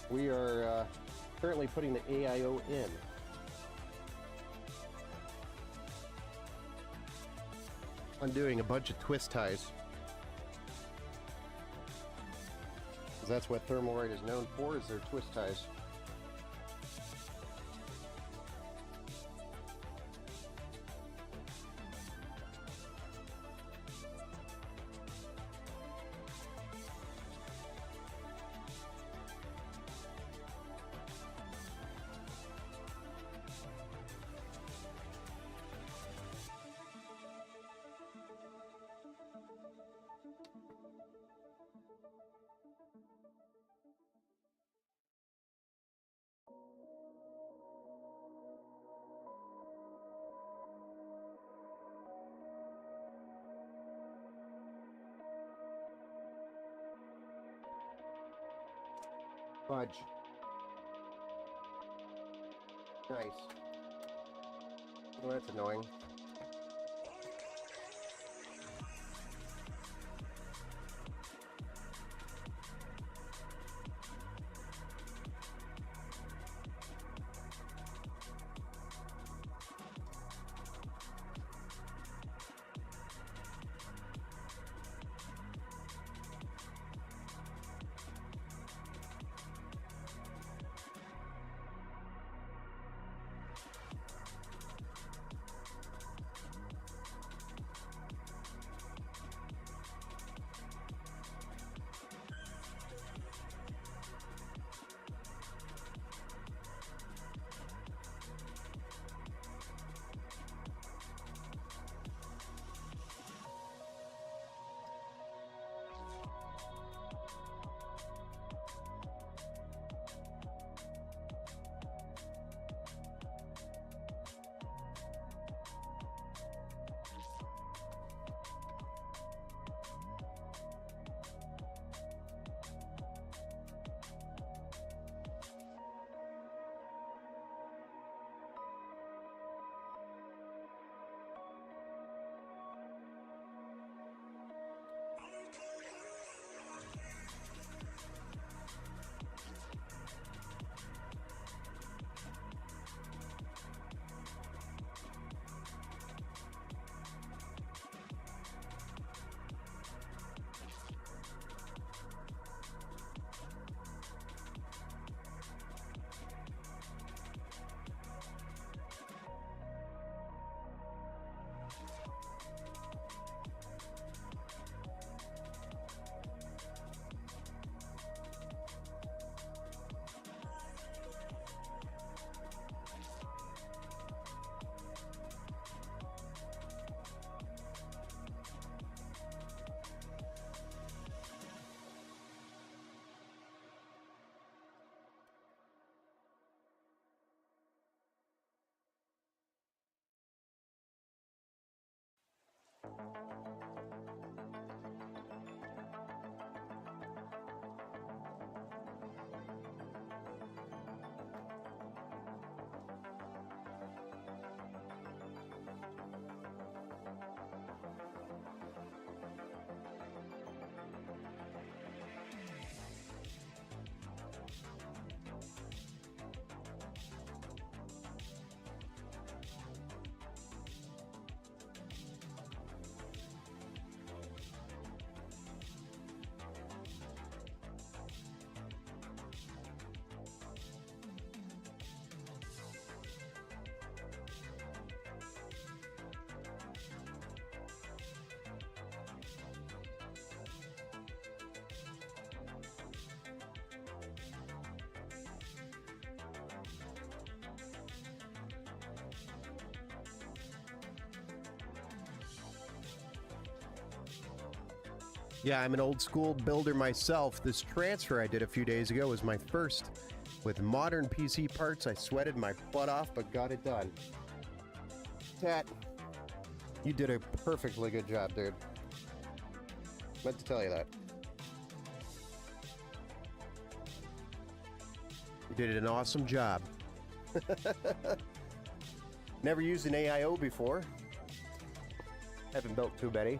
we are currently putting the AIO in. Undoing a bunch of twist ties. 'Cause that's what Thermalright is known for, is their twist ties. Fudge. Nice. Well, that's annoying. Yeah, I'm an old school builder myself. This transfer I did a few days ago was my first with modern PC parts. I sweated my butt off, but got it done. Tat, you did a perfectly good job, dude. Meant to tell you that. You did an awesome job. Never used an AIO before. Haven't built too many.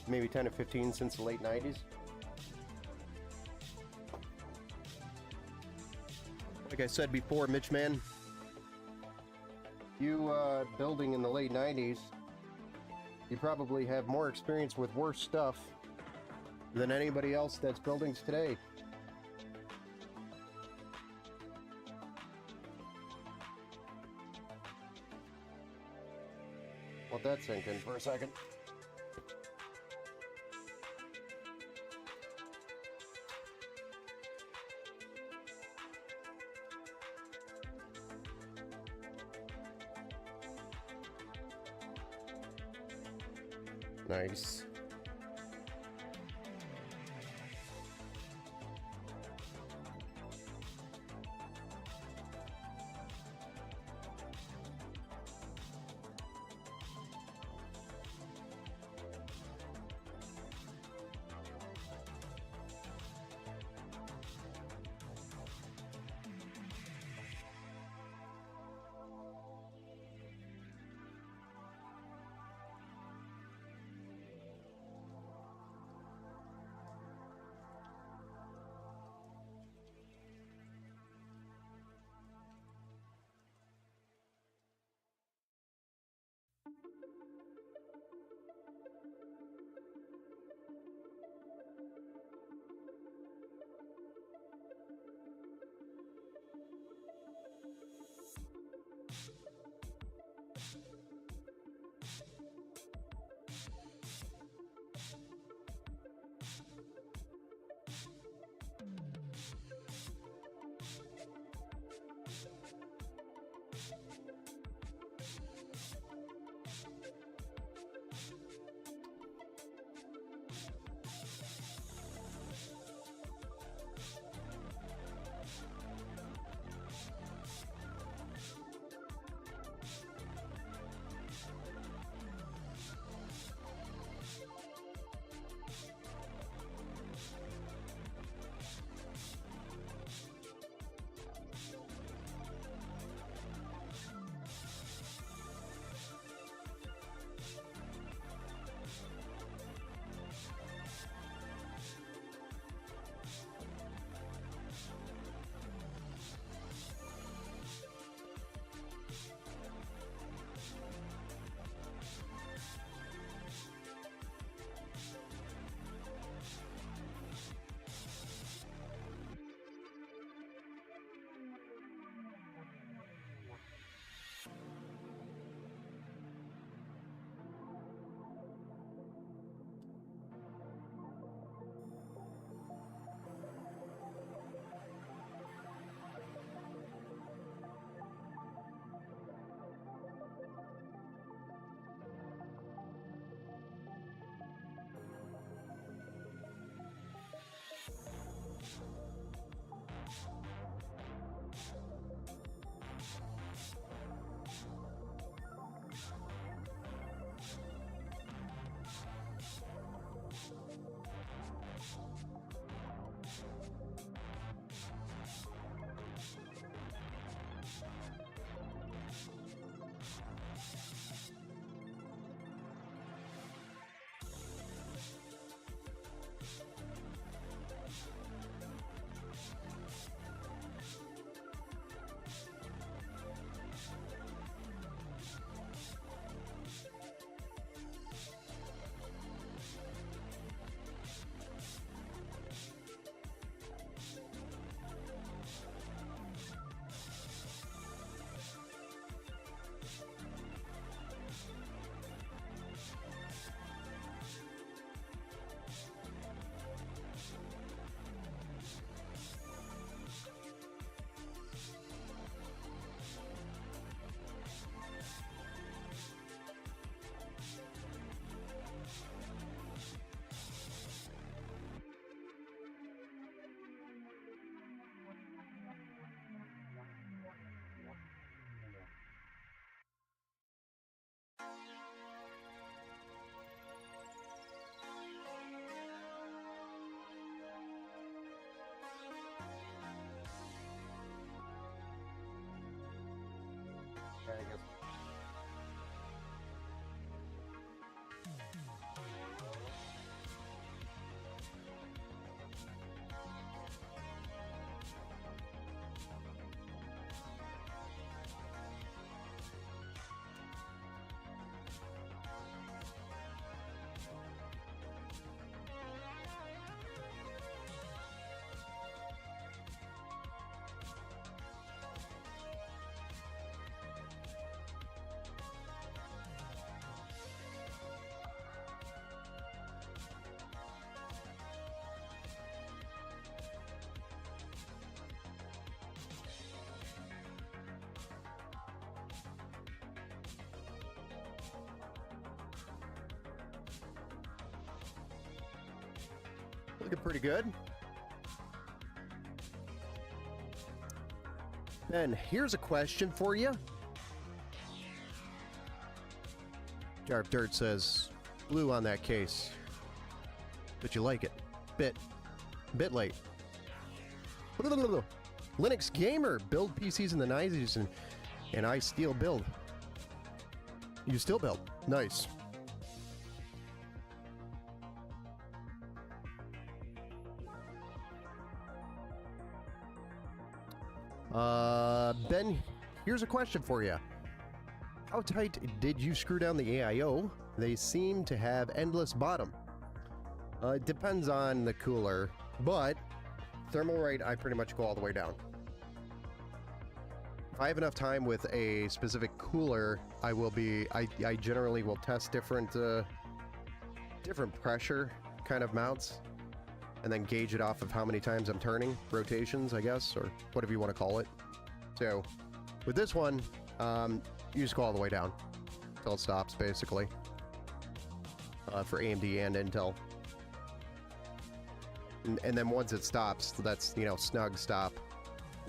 Maybe 10 or 15 since the late 90s. Like I said before, Mitch, man, you building in the late 90s, you probably have more experience with worse stuff than anybody else that's buildings today. Let that sink in for a second. Nice. Looking pretty good. Ben, here's a question for you. Jar of Dirt says, blue on that case. But you like it. Bit late. Linux Gamer, build PCs in the 90s and I still build. You still build. Nice. Ben, here's a question for you. How tight did you screw down the AIO? They seem to have endless bottom. It depends on the cooler, but Thermalright, I pretty much go all the way down. If I have enough time with a specific cooler, I generally will test different pressure kind of mounts, and then gauge it off of how many times I'm turning, rotations, I guess, or whatever you want to call it. So, with this one, you just go all the way down until it stops, basically. For AMD and Intel. And then once it stops, that's, you know, snug stop.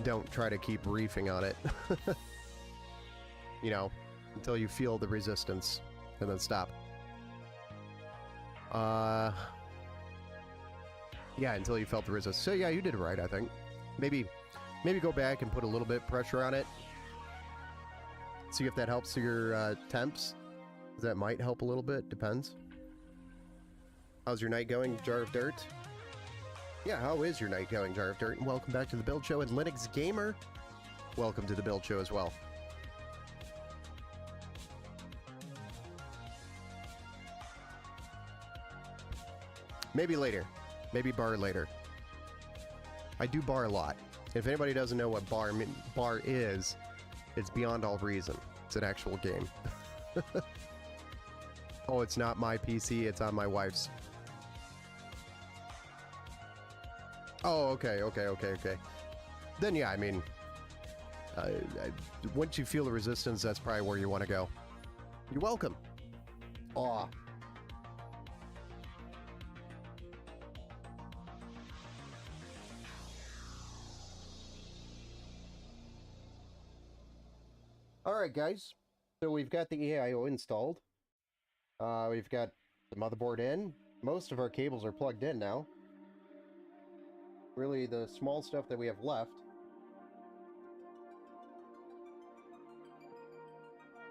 Don't try to keep reefing on it. You know, until you feel the resistance, and then stop. Yeah, until you felt the resistance. So yeah, you did it right, I think. Maybe go back and put a little bit of pressure on it. See if that helps your temps. That might help a little bit, depends. How's your night going, Jar of Dirt? Yeah, how is your night going, Jar of Dirt? And welcome back to the Build Show. And Linux Gamer, welcome to the Build Show as well. Maybe later. Maybe bar later. I do bar a lot. If anybody doesn't know what bar is, it's beyond all reason. It's an actual game. Oh, it's not my PC, it's on my wife's. Oh, okay. Then yeah, I mean, once you feel the resistance, that's probably where you want to go. You're welcome. Aw. Alright guys, so we've got the AIO installed. We've got the motherboard in. Most of our cables are plugged in now. Really, the small stuff that we have left.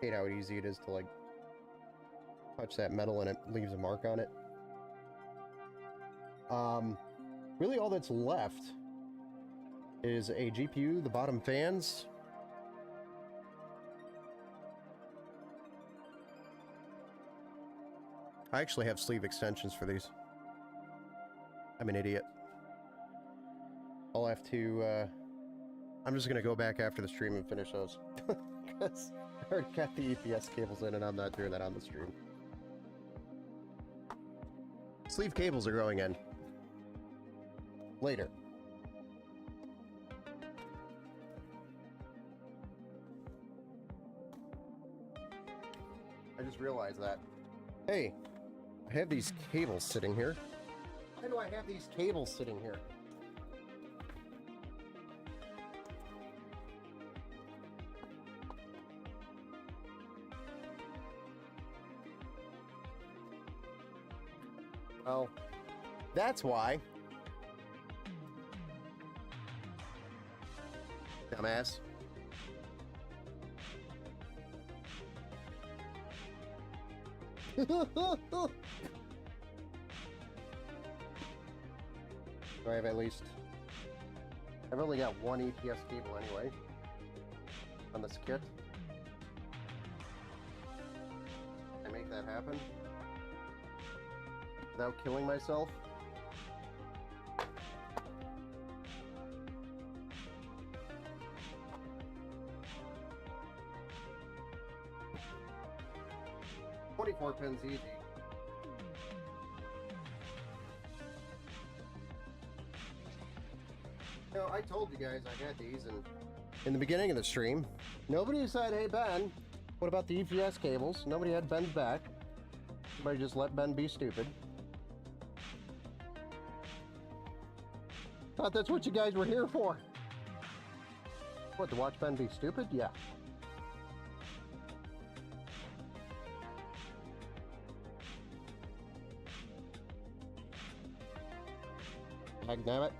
Hate how easy it is to, like, touch that metal and it leaves a mark on it. Really all that's left is a GPU, the bottom fans. I actually have sleeve extensions for these. I'm an idiot. I'll have to, I'm just gonna go back after the stream and finish those. Because I already got the EPS cables in and I'm not doing that on the stream. Sleeve cables are going in. Later. I just realized that. Hey, I have these cables sitting here. Why do I have these cables sitting here? Well, that's why. Dumbass. I have at least... I've only got one EPS cable anyway on this kit. Can I make that happen without killing myself? .24 pins easy. You know, I told you guys I had these, and in the beginning of the stream, nobody said, "Hey Ben, what about the EPS cables?" Nobody had Ben's back. Somebody just let Ben be stupid. thought that's what you guys were here for. What, to watch Ben be stupid? Yeah. Heck damn it.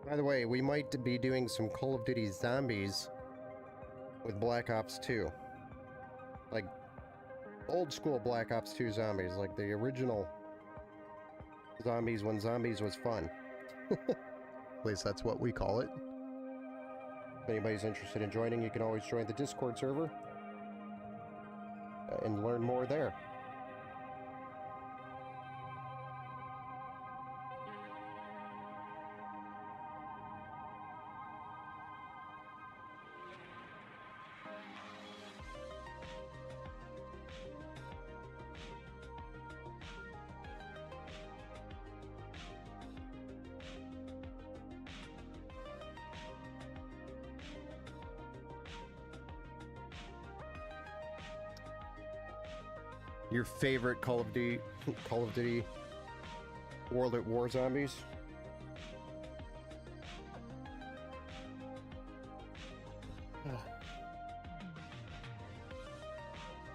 By the way, we might be doing some Call of Duty Zombies with Black Ops 2. Like, old school Black Ops 2 zombies, like the original zombies when zombies was fun. At least that's what we call it. If anybody's interested in joining, you can always join the Discord server and learn more there. Your favorite Call of Duty World at War zombies?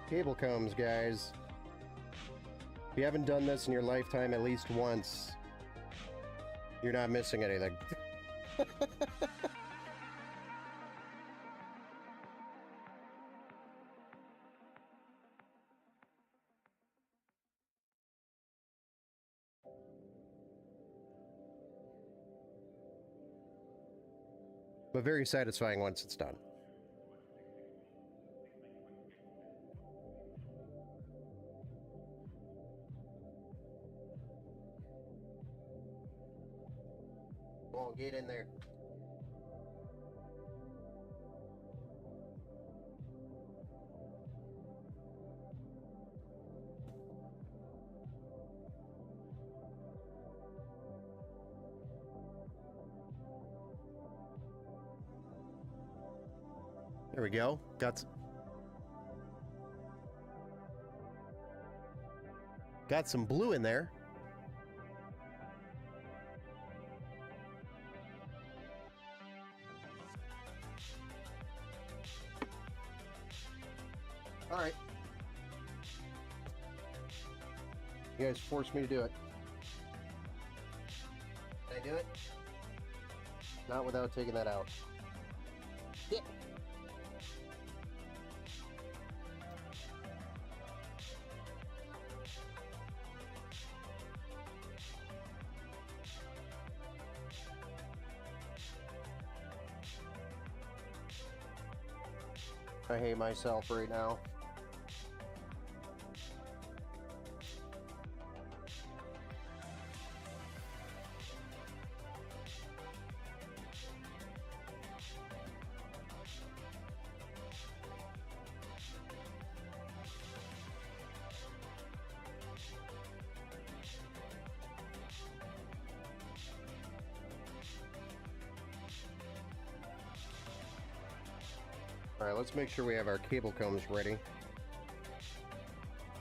Cable comes, guys. If you haven't done this in your lifetime at least once, you're not missing anything. But very satisfying once it's done. Come on, get in there. There we go. Got some blue in there. All right. You guys forced me to do it. Can I do it? Not without taking that out. Yeah. I hate myself right now. Alright, let's make sure we have our cable combs ready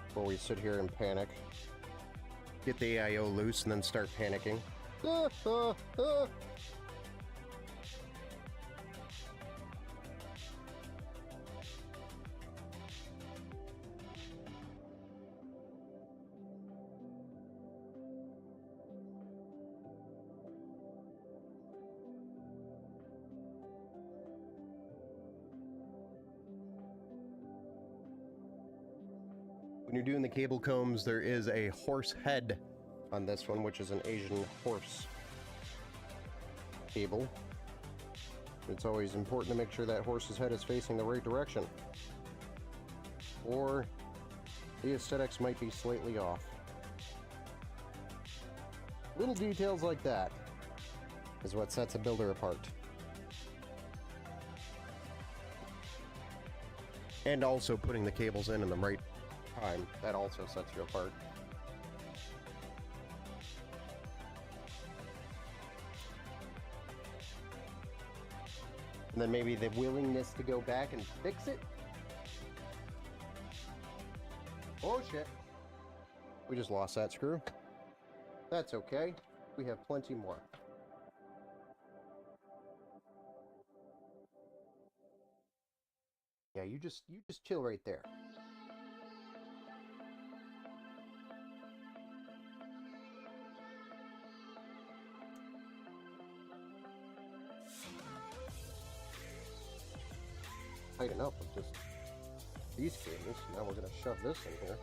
before we sit here and panic. Get the AIO loose and then start panicking. When you're doing the cable combs, there is a horse head on this one, which is an Asian horse cable. It's always important to make sure that horse's head is facing the right direction, or the aesthetics might be slightly off. Little details like that is what sets a builder apart. And also putting the cables in the right time, that also sets you apart. And then maybe the willingness to go back and fix it. Oh shit. We just lost that screw. That's okay. We have plenty more. Yeah, you just chill right there. Tighten up with just these cables. Now we're gonna shove this in here.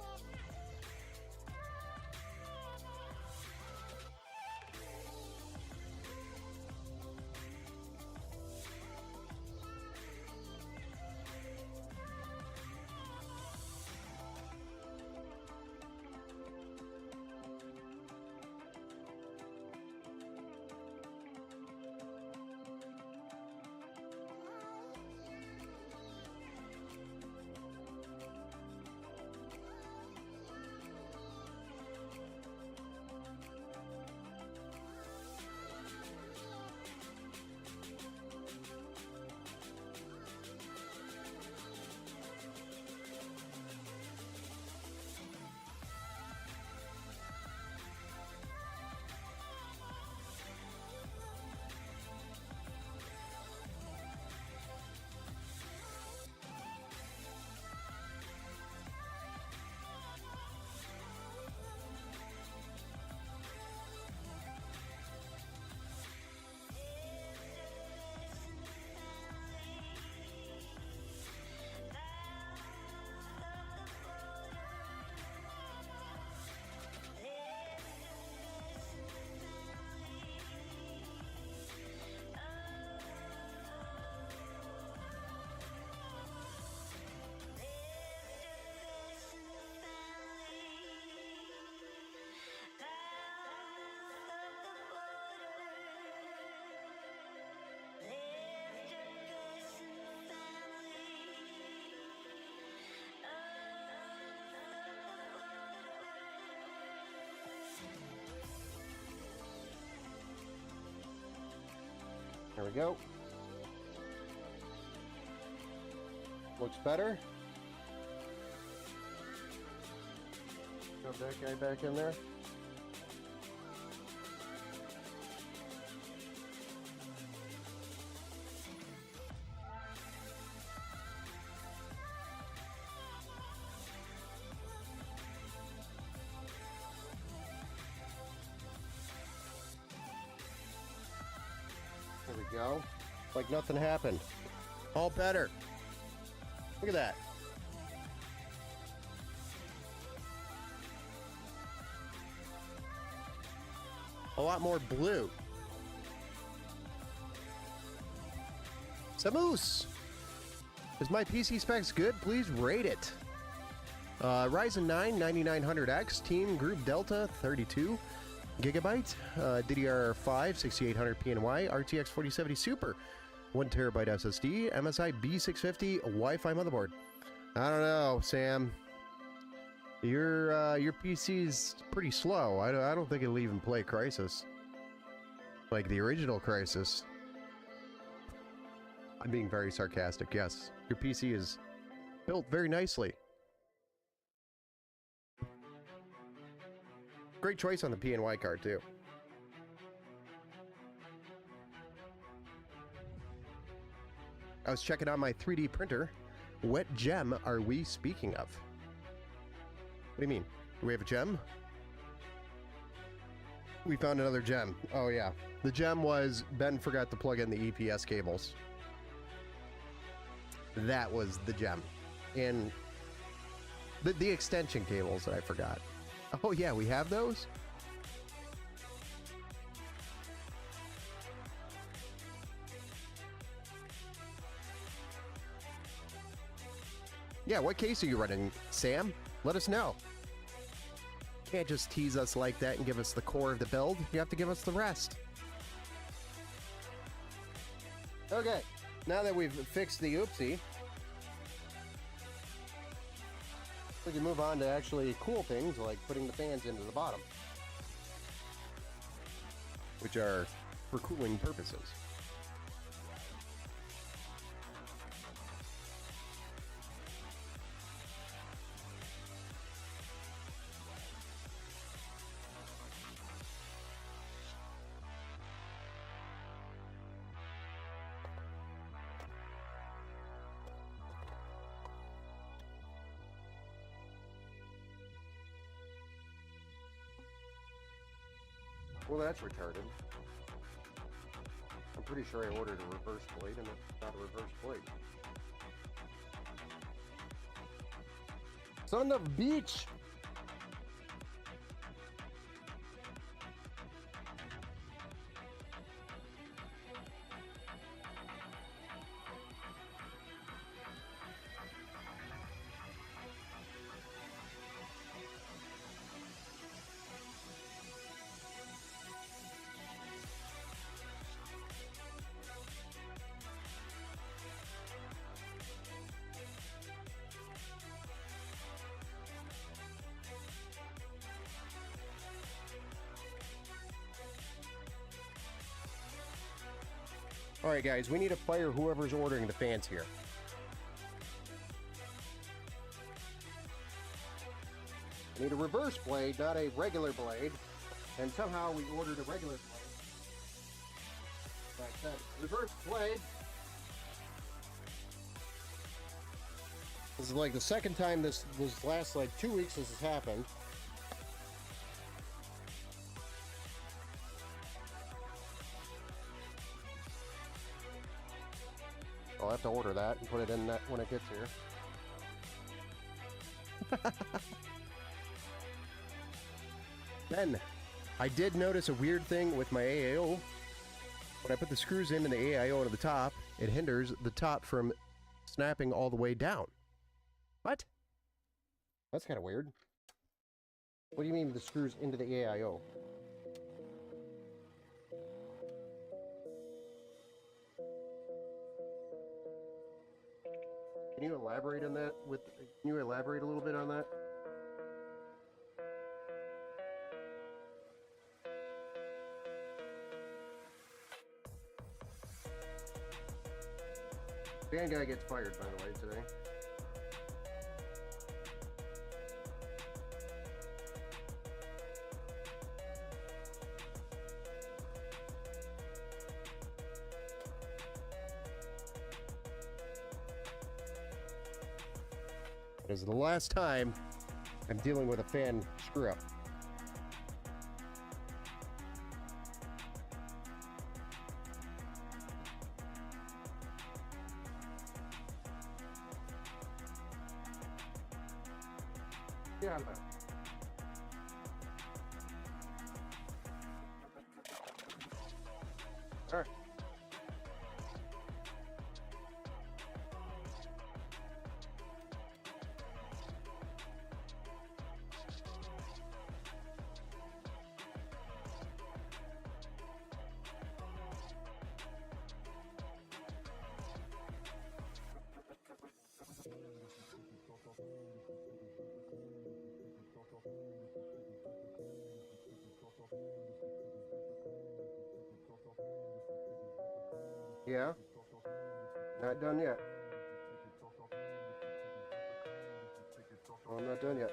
There we go. Looks better. Shove that guy back in there. There we go. Like nothing happened. All better. Look at that. A lot more blue. Samus! Is my PC specs good? Please rate it. Ryzen 9 9900X, Team Group Delta 32 gigabyte, DDR5 6800 PNY, RTX 4070 Super, 1 terabyte SSD, MSI B650 Wi-Fi motherboard. I don't know, Sam. Your PC's pretty slow. I don't think it'll even play Crysis, like the original Crysis. I'm being very sarcastic. Yes, your PC is built very nicely. Great choice on the PNY card, too. I was checking on my 3D printer. What gem are we speaking of? What do you mean? Do we have a gem? We found another gem. Oh, yeah. The gem was Ben forgot to plug in the EPS cables. That was the gem. And the extension cables that I forgot. Oh, yeah, we have those? Yeah, what case are you running, Sam? Let us know. Can't just tease us like that and give us the core of the build. You have to give us the rest. Okay, now that we've fixed the oopsie, we can move on to actually cool things like putting the fans into the bottom, which are for cooling purposes. Well, that's retarded. I'm pretty sure I ordered a reverse blade and it's not a reverse blade. Son of a bitch! All right, guys, we need to fire whoever's ordering the fans here. I need a reverse blade, not a regular blade. And somehow we ordered a regular blade. Like that. Reverse blade. This is like the second time this last like 2 weeks this has happened. I'll have to order that and put it in that when it gets here. Then, I did notice a weird thing with my AIO. When I put the screws into the AIO to the top, it hinders the top from snapping all the way down. What? That's kind of weird. What do you mean the screws into the AIO? Can you elaborate on that? Can you elaborate a little bit on that? Band guy gets fired, by the way, today. This is the last time I'm dealing with a fan screw-up. Yeah, all right. Yeah. Not done yet. Well, I'm not done yet.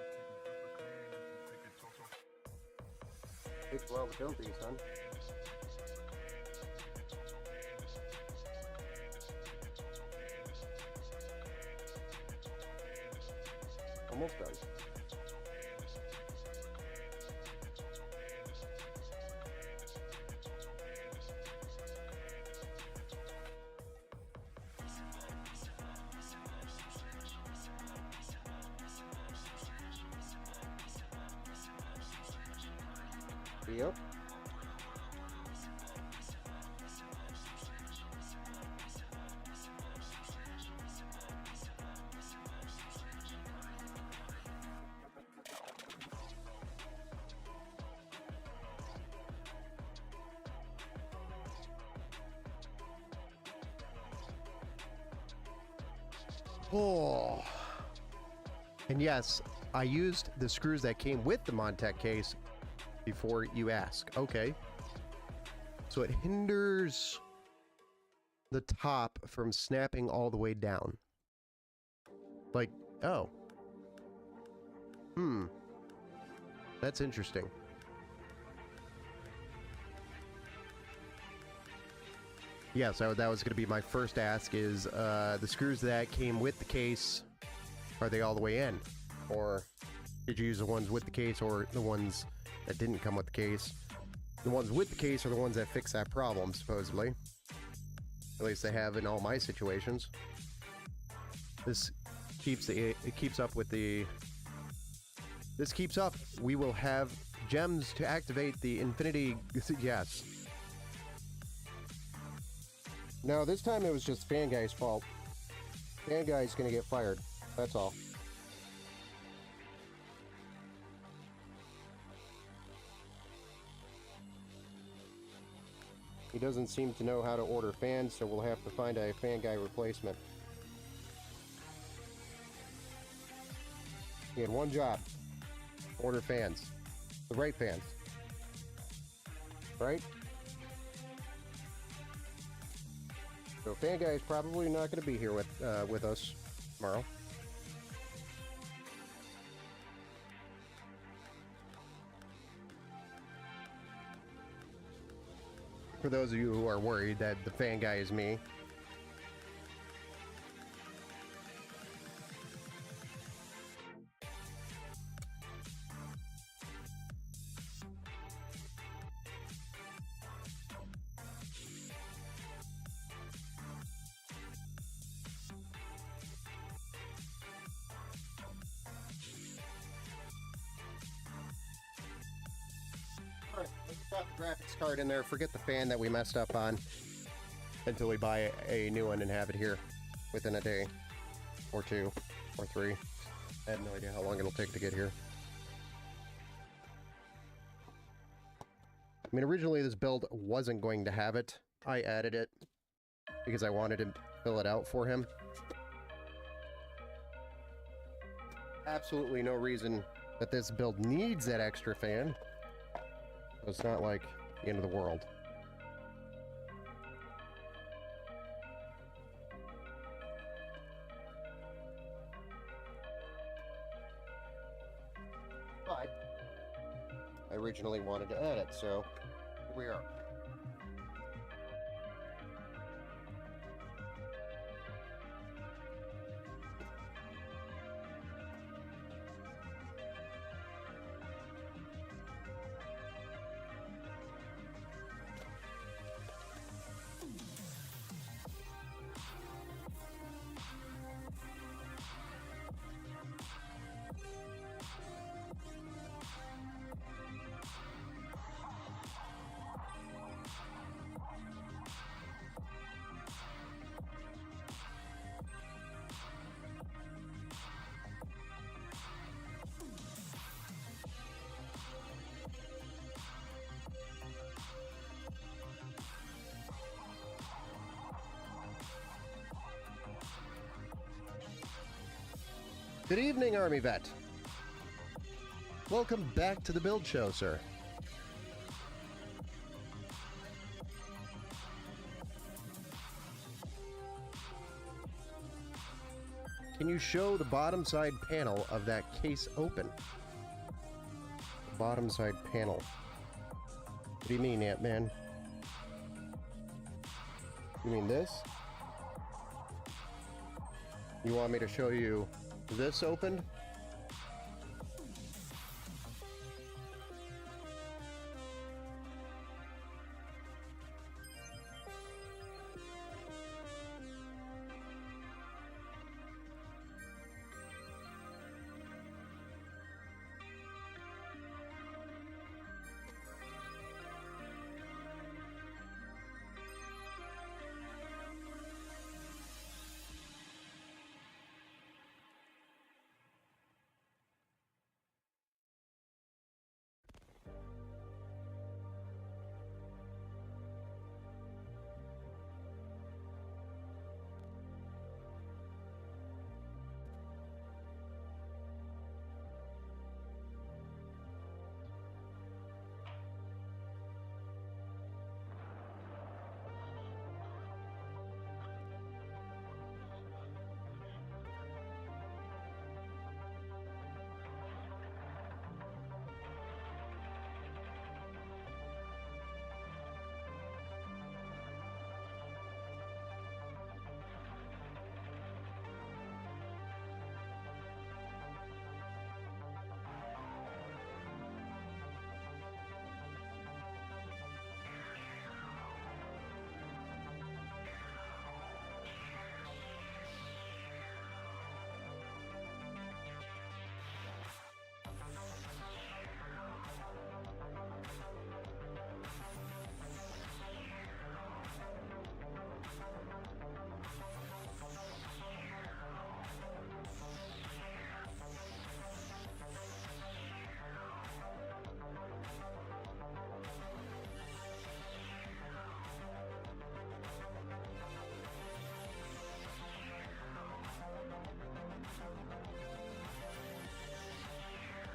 Takes a while to build these, son. Almost done. Yep. Oh. And yes, I used the screws that came with the Montech case before you ask. Okay. So it hinders the top from snapping all the way down. Like, oh. That's interesting. Yeah, so that was going to be my first ask is, the screws that came with the case, are they all the way in? Or did you use the ones with the case or the ones that didn't come with the case? The ones with the case are the ones that fix that problem, supposedly. At least they have in all my situations. This keeps it keeps up with the... This keeps up. We will have gems to activate the infinity... Yes. No, this time it was just Fan Guy's fault. Fan Guy's gonna get fired. That's all. He doesn't seem to know how to order fans, so we'll have to find a Fan Guy replacement. He had one job. Order fans. The right fans. Right? So Fan Guy is probably not going to be here with us tomorrow. For those of you who are worried that the Fan Guy is me. Alright, let's drop the graphics card in there, forget the fan that we messed up on until we buy a new one and have it here within a day or two or three. I have no idea how long it'll take to get here. I mean, originally this build wasn't going to have it. I added it because I wanted to fill it out for him. Absolutely no reason that this build needs that extra fan. So it's not like the end of the world. But I originally wanted to add it, so here we are. Good evening, Army Vet. Welcome back to the Build Show, sir. Can you show the bottom side panel of that case open? The bottom side panel. What do you mean, Ant-Man? You mean this? You want me to show you this opened?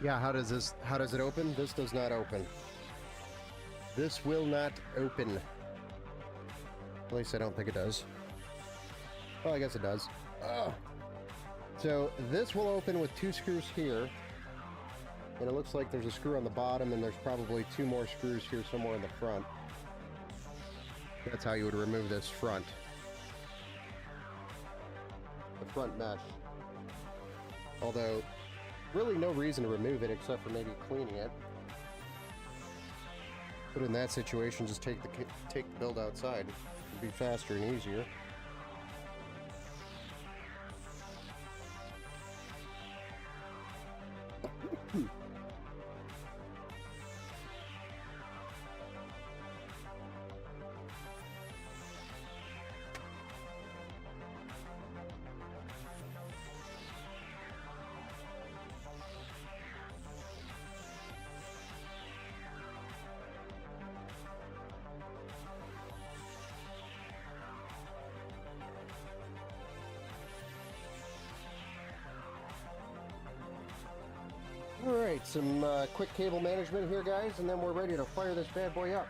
Yeah, how does it open? This does not open. This will not open. At least I don't think it does. Well, I guess it does. Ugh. So this will open with 2 screws here. And it looks like there's a screw on the bottom, and there's probably 2 more screws here somewhere in the front. That's how you would remove this front. The front mesh. Although, really no reason to remove it except for maybe cleaning it. But in that situation, just take the build outside. It'd be faster and easier. Alright, some quick cable management here, guys, and then we're ready to fire this bad boy up.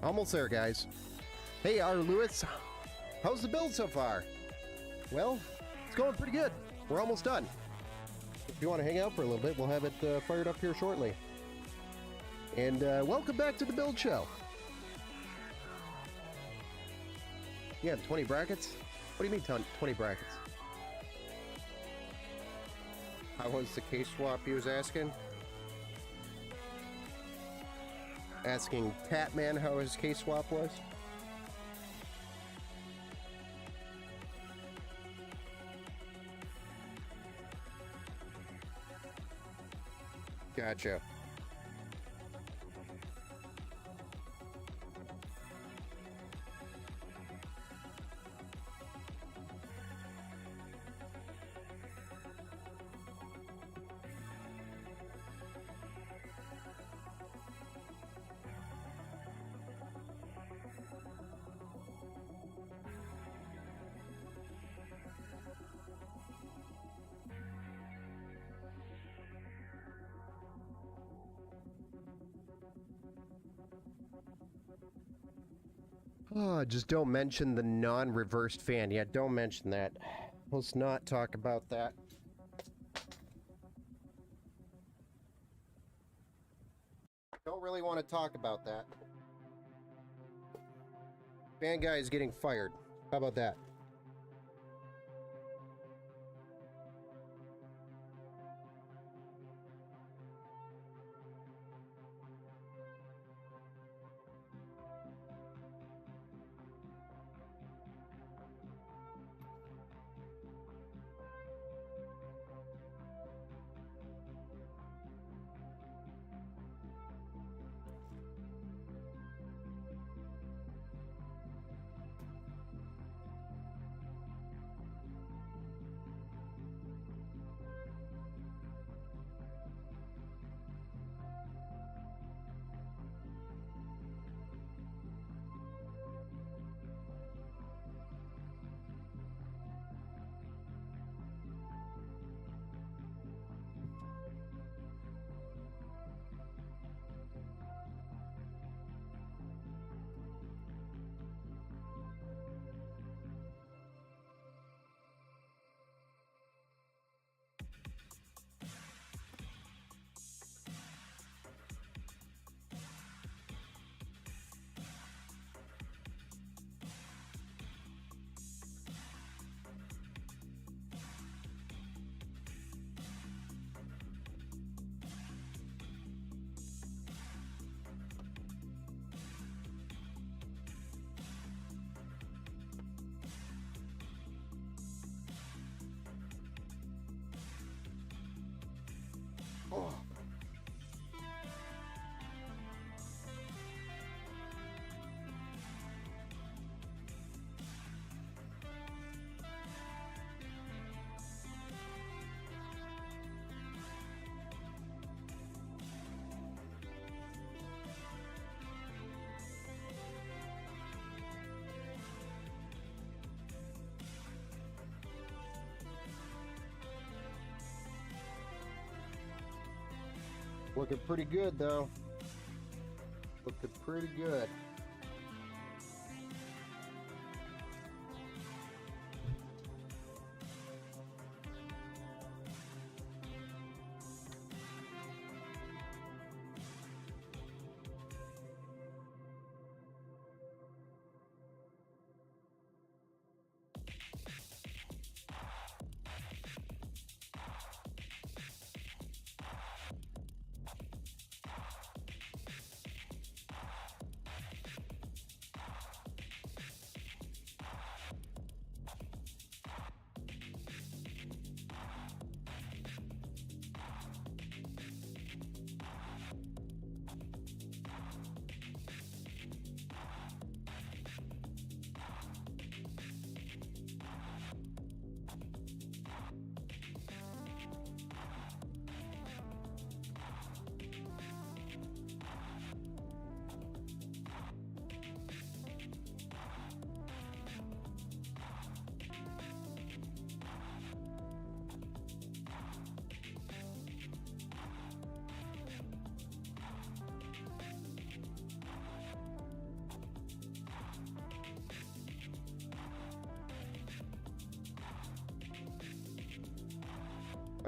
Almost there, guys. Hey, R. Lewis. How's the build so far? Well, it's going pretty good. We're almost done. If you want to hang out for a little bit, we'll have it fired up here shortly. And welcome back to the build show. You have 20 brackets? What do you mean 20 brackets? How was the case swap he was asking? Asking Tatman how his case swap was? Gotcha. Oh, just don't mention the non-reversed fan. Yeah, don't mention that. Let's not talk about that. Don't really want to talk about that. Fan guy is getting fired. How about that? Oh. Looking pretty good, though. Looking pretty good.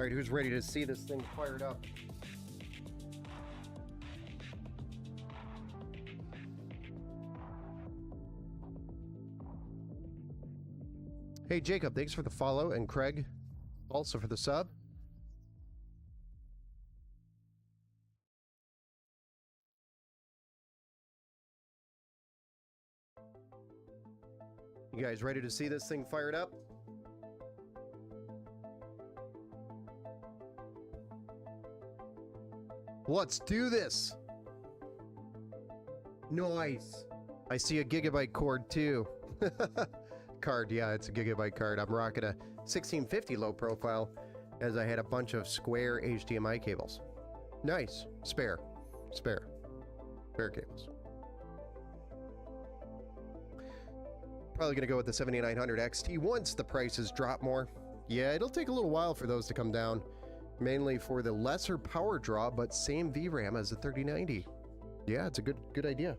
All right, who's ready to see this thing fired up? Hey, Jacob, thanks for the follow, and Craig, also for the sub. You guys ready to see this thing fired up? Let's do this. Nice. I see a gigabyte cord too. Card, yeah, it's a gigabyte card. I'm rocking a 1650 low profile as I had a bunch of square HDMI cables. Nice. Spare cables. Probably gonna go with the 7900 XT once the prices drop more. Yeah, it'll take a little while for those to come down. Mainly for the lesser power draw, but same VRAM as the 3090. Yeah, it's a good idea.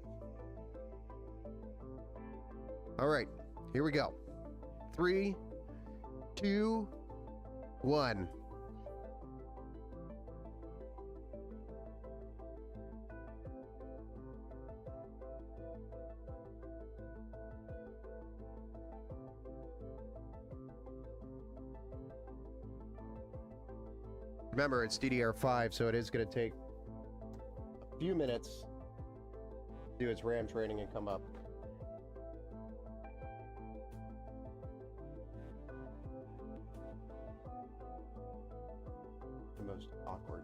All right, here we go. 3, 2, 1. Remember, it's DDR5, so it is going to take a few minutes to do its RAM training and come up. The most awkward.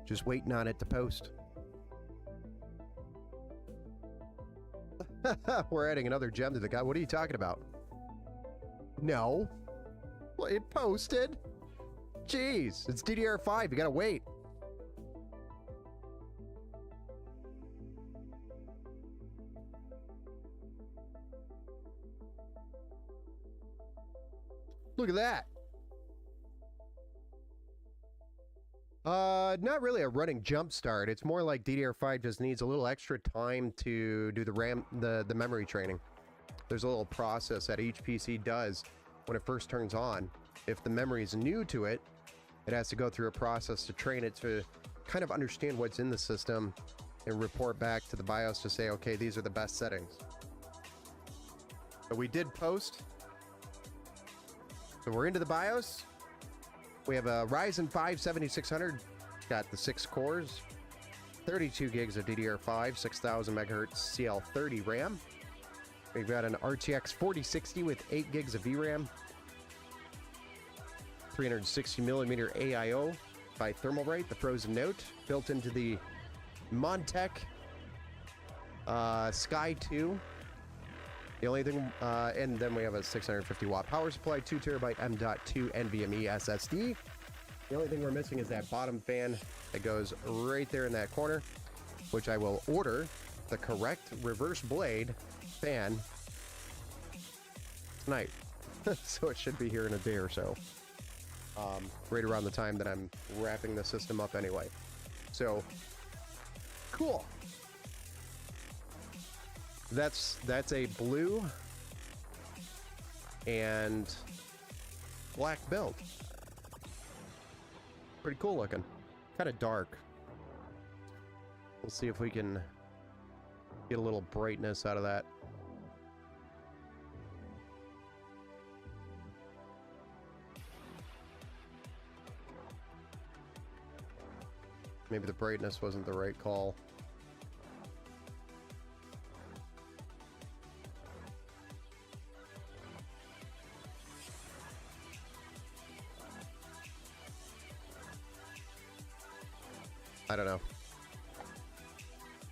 Just waiting on it to post. We're adding another gem to the guy. What are you talking about? No. Well, it posted. Jeez, it's DDR5. You gotta wait. Look at that. Not really a running jump start. It's more like DDR5 just needs a little extra time to do the RAM, the memory training. There's a little process that each PC does when it first turns on. If the memory is new to it, it has to go through a process to train it to kind of understand what's in the system and report back to the BIOS to say, okay, these are the best settings. But we did post. So we're into the BIOS. We have a Ryzen 5 7600, got the 6 cores, 32 gigs of DDR5, 6000 megahertz CL30 RAM. We've got an RTX 4060 with 8 gigs of VRAM, 360 millimeter AIO by Thermalright, the Frozen Note, built into the Montech Sky 2. The only thing, and then we have a 650 watt power supply, 2 terabyte M.2 NVMe SSD. The only thing we're missing is that bottom fan that goes right there in that corner, which I will order the correct reverse blade fan tonight. So it should be here in a day or so. Right around the time that I'm wrapping the system up anyway. So, cool. That's a blue and black build. Pretty cool looking. Kind of dark. We'll see if we can get a little brightness out of that. Maybe the brightness wasn't the right call. I don't know.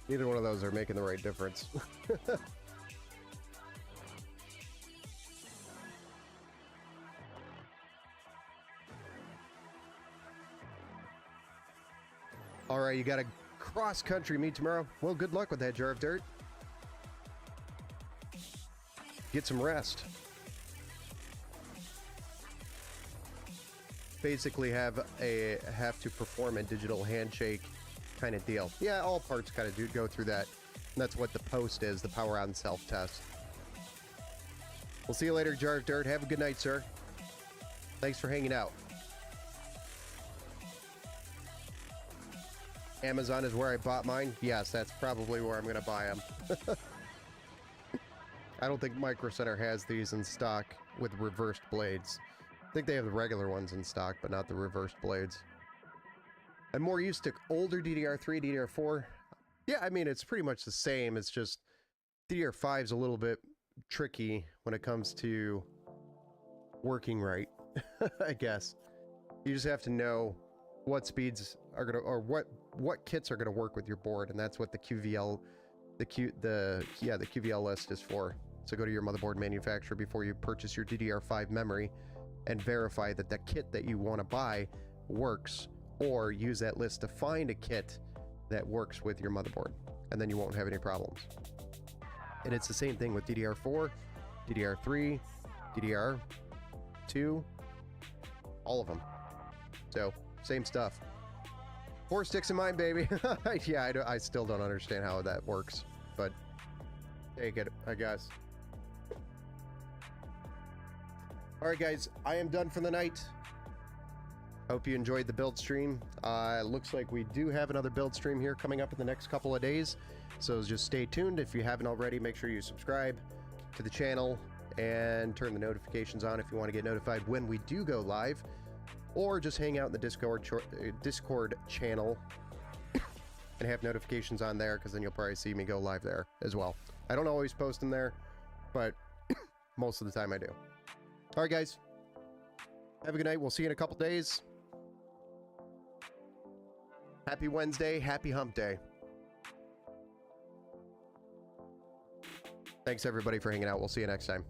Neither one of those are making the right difference. All right, you got a cross-country meet tomorrow. Well, good luck with that, Jar of Dirt. Get some rest. Basically have to perform a digital handshake kind of deal. Yeah, all parts kind of do go through that. And that's what the post is, the power on self-test. We'll see you later, Jar of Dirt. Have a good night, sir. Thanks for hanging out. Amazon is where I bought mine. Yes, that's probably where I'm going to buy them. I don't think Micro Center has these in stock with reversed blades. I think they have the regular ones in stock, but not the reversed blades. I'm more used to older DDR3, DDR4. Yeah, I mean, it's pretty much the same. It's just DDR5 is a little bit tricky when it comes to working right, I guess. You just have to know what speeds are going to, or what kits are going to work with your board, and that's what the QVL, the QVL list is for. So go to your motherboard manufacturer before you purchase your DDR5 memory and verify that the kit that you want to buy works, or use that list to find a kit that works with your motherboard, and then you won't have any problems. And it's the same thing with DDR4, DDR3, DDR2, all of them. So, same stuff. 4 sticks in mine, baby. Yeah, I still don't understand how that works, but take it, I guess. Alright guys, I am done for the night. Hope you enjoyed the build stream. Looks like we do have another build stream here coming up in the next couple of days, so just stay tuned. If you haven't already, make sure you subscribe to the channel and turn the notifications on if you want to get notified when we do go live, or just hang out in the Discord channel and have notifications on there, because then you'll probably see me go live there as well. I don't always post them there, but most of the time I do. Alright guys, have a good night. We'll see you in a couple days. Happy Wednesday, happy hump day. Thanks everybody for hanging out. We'll see you next time.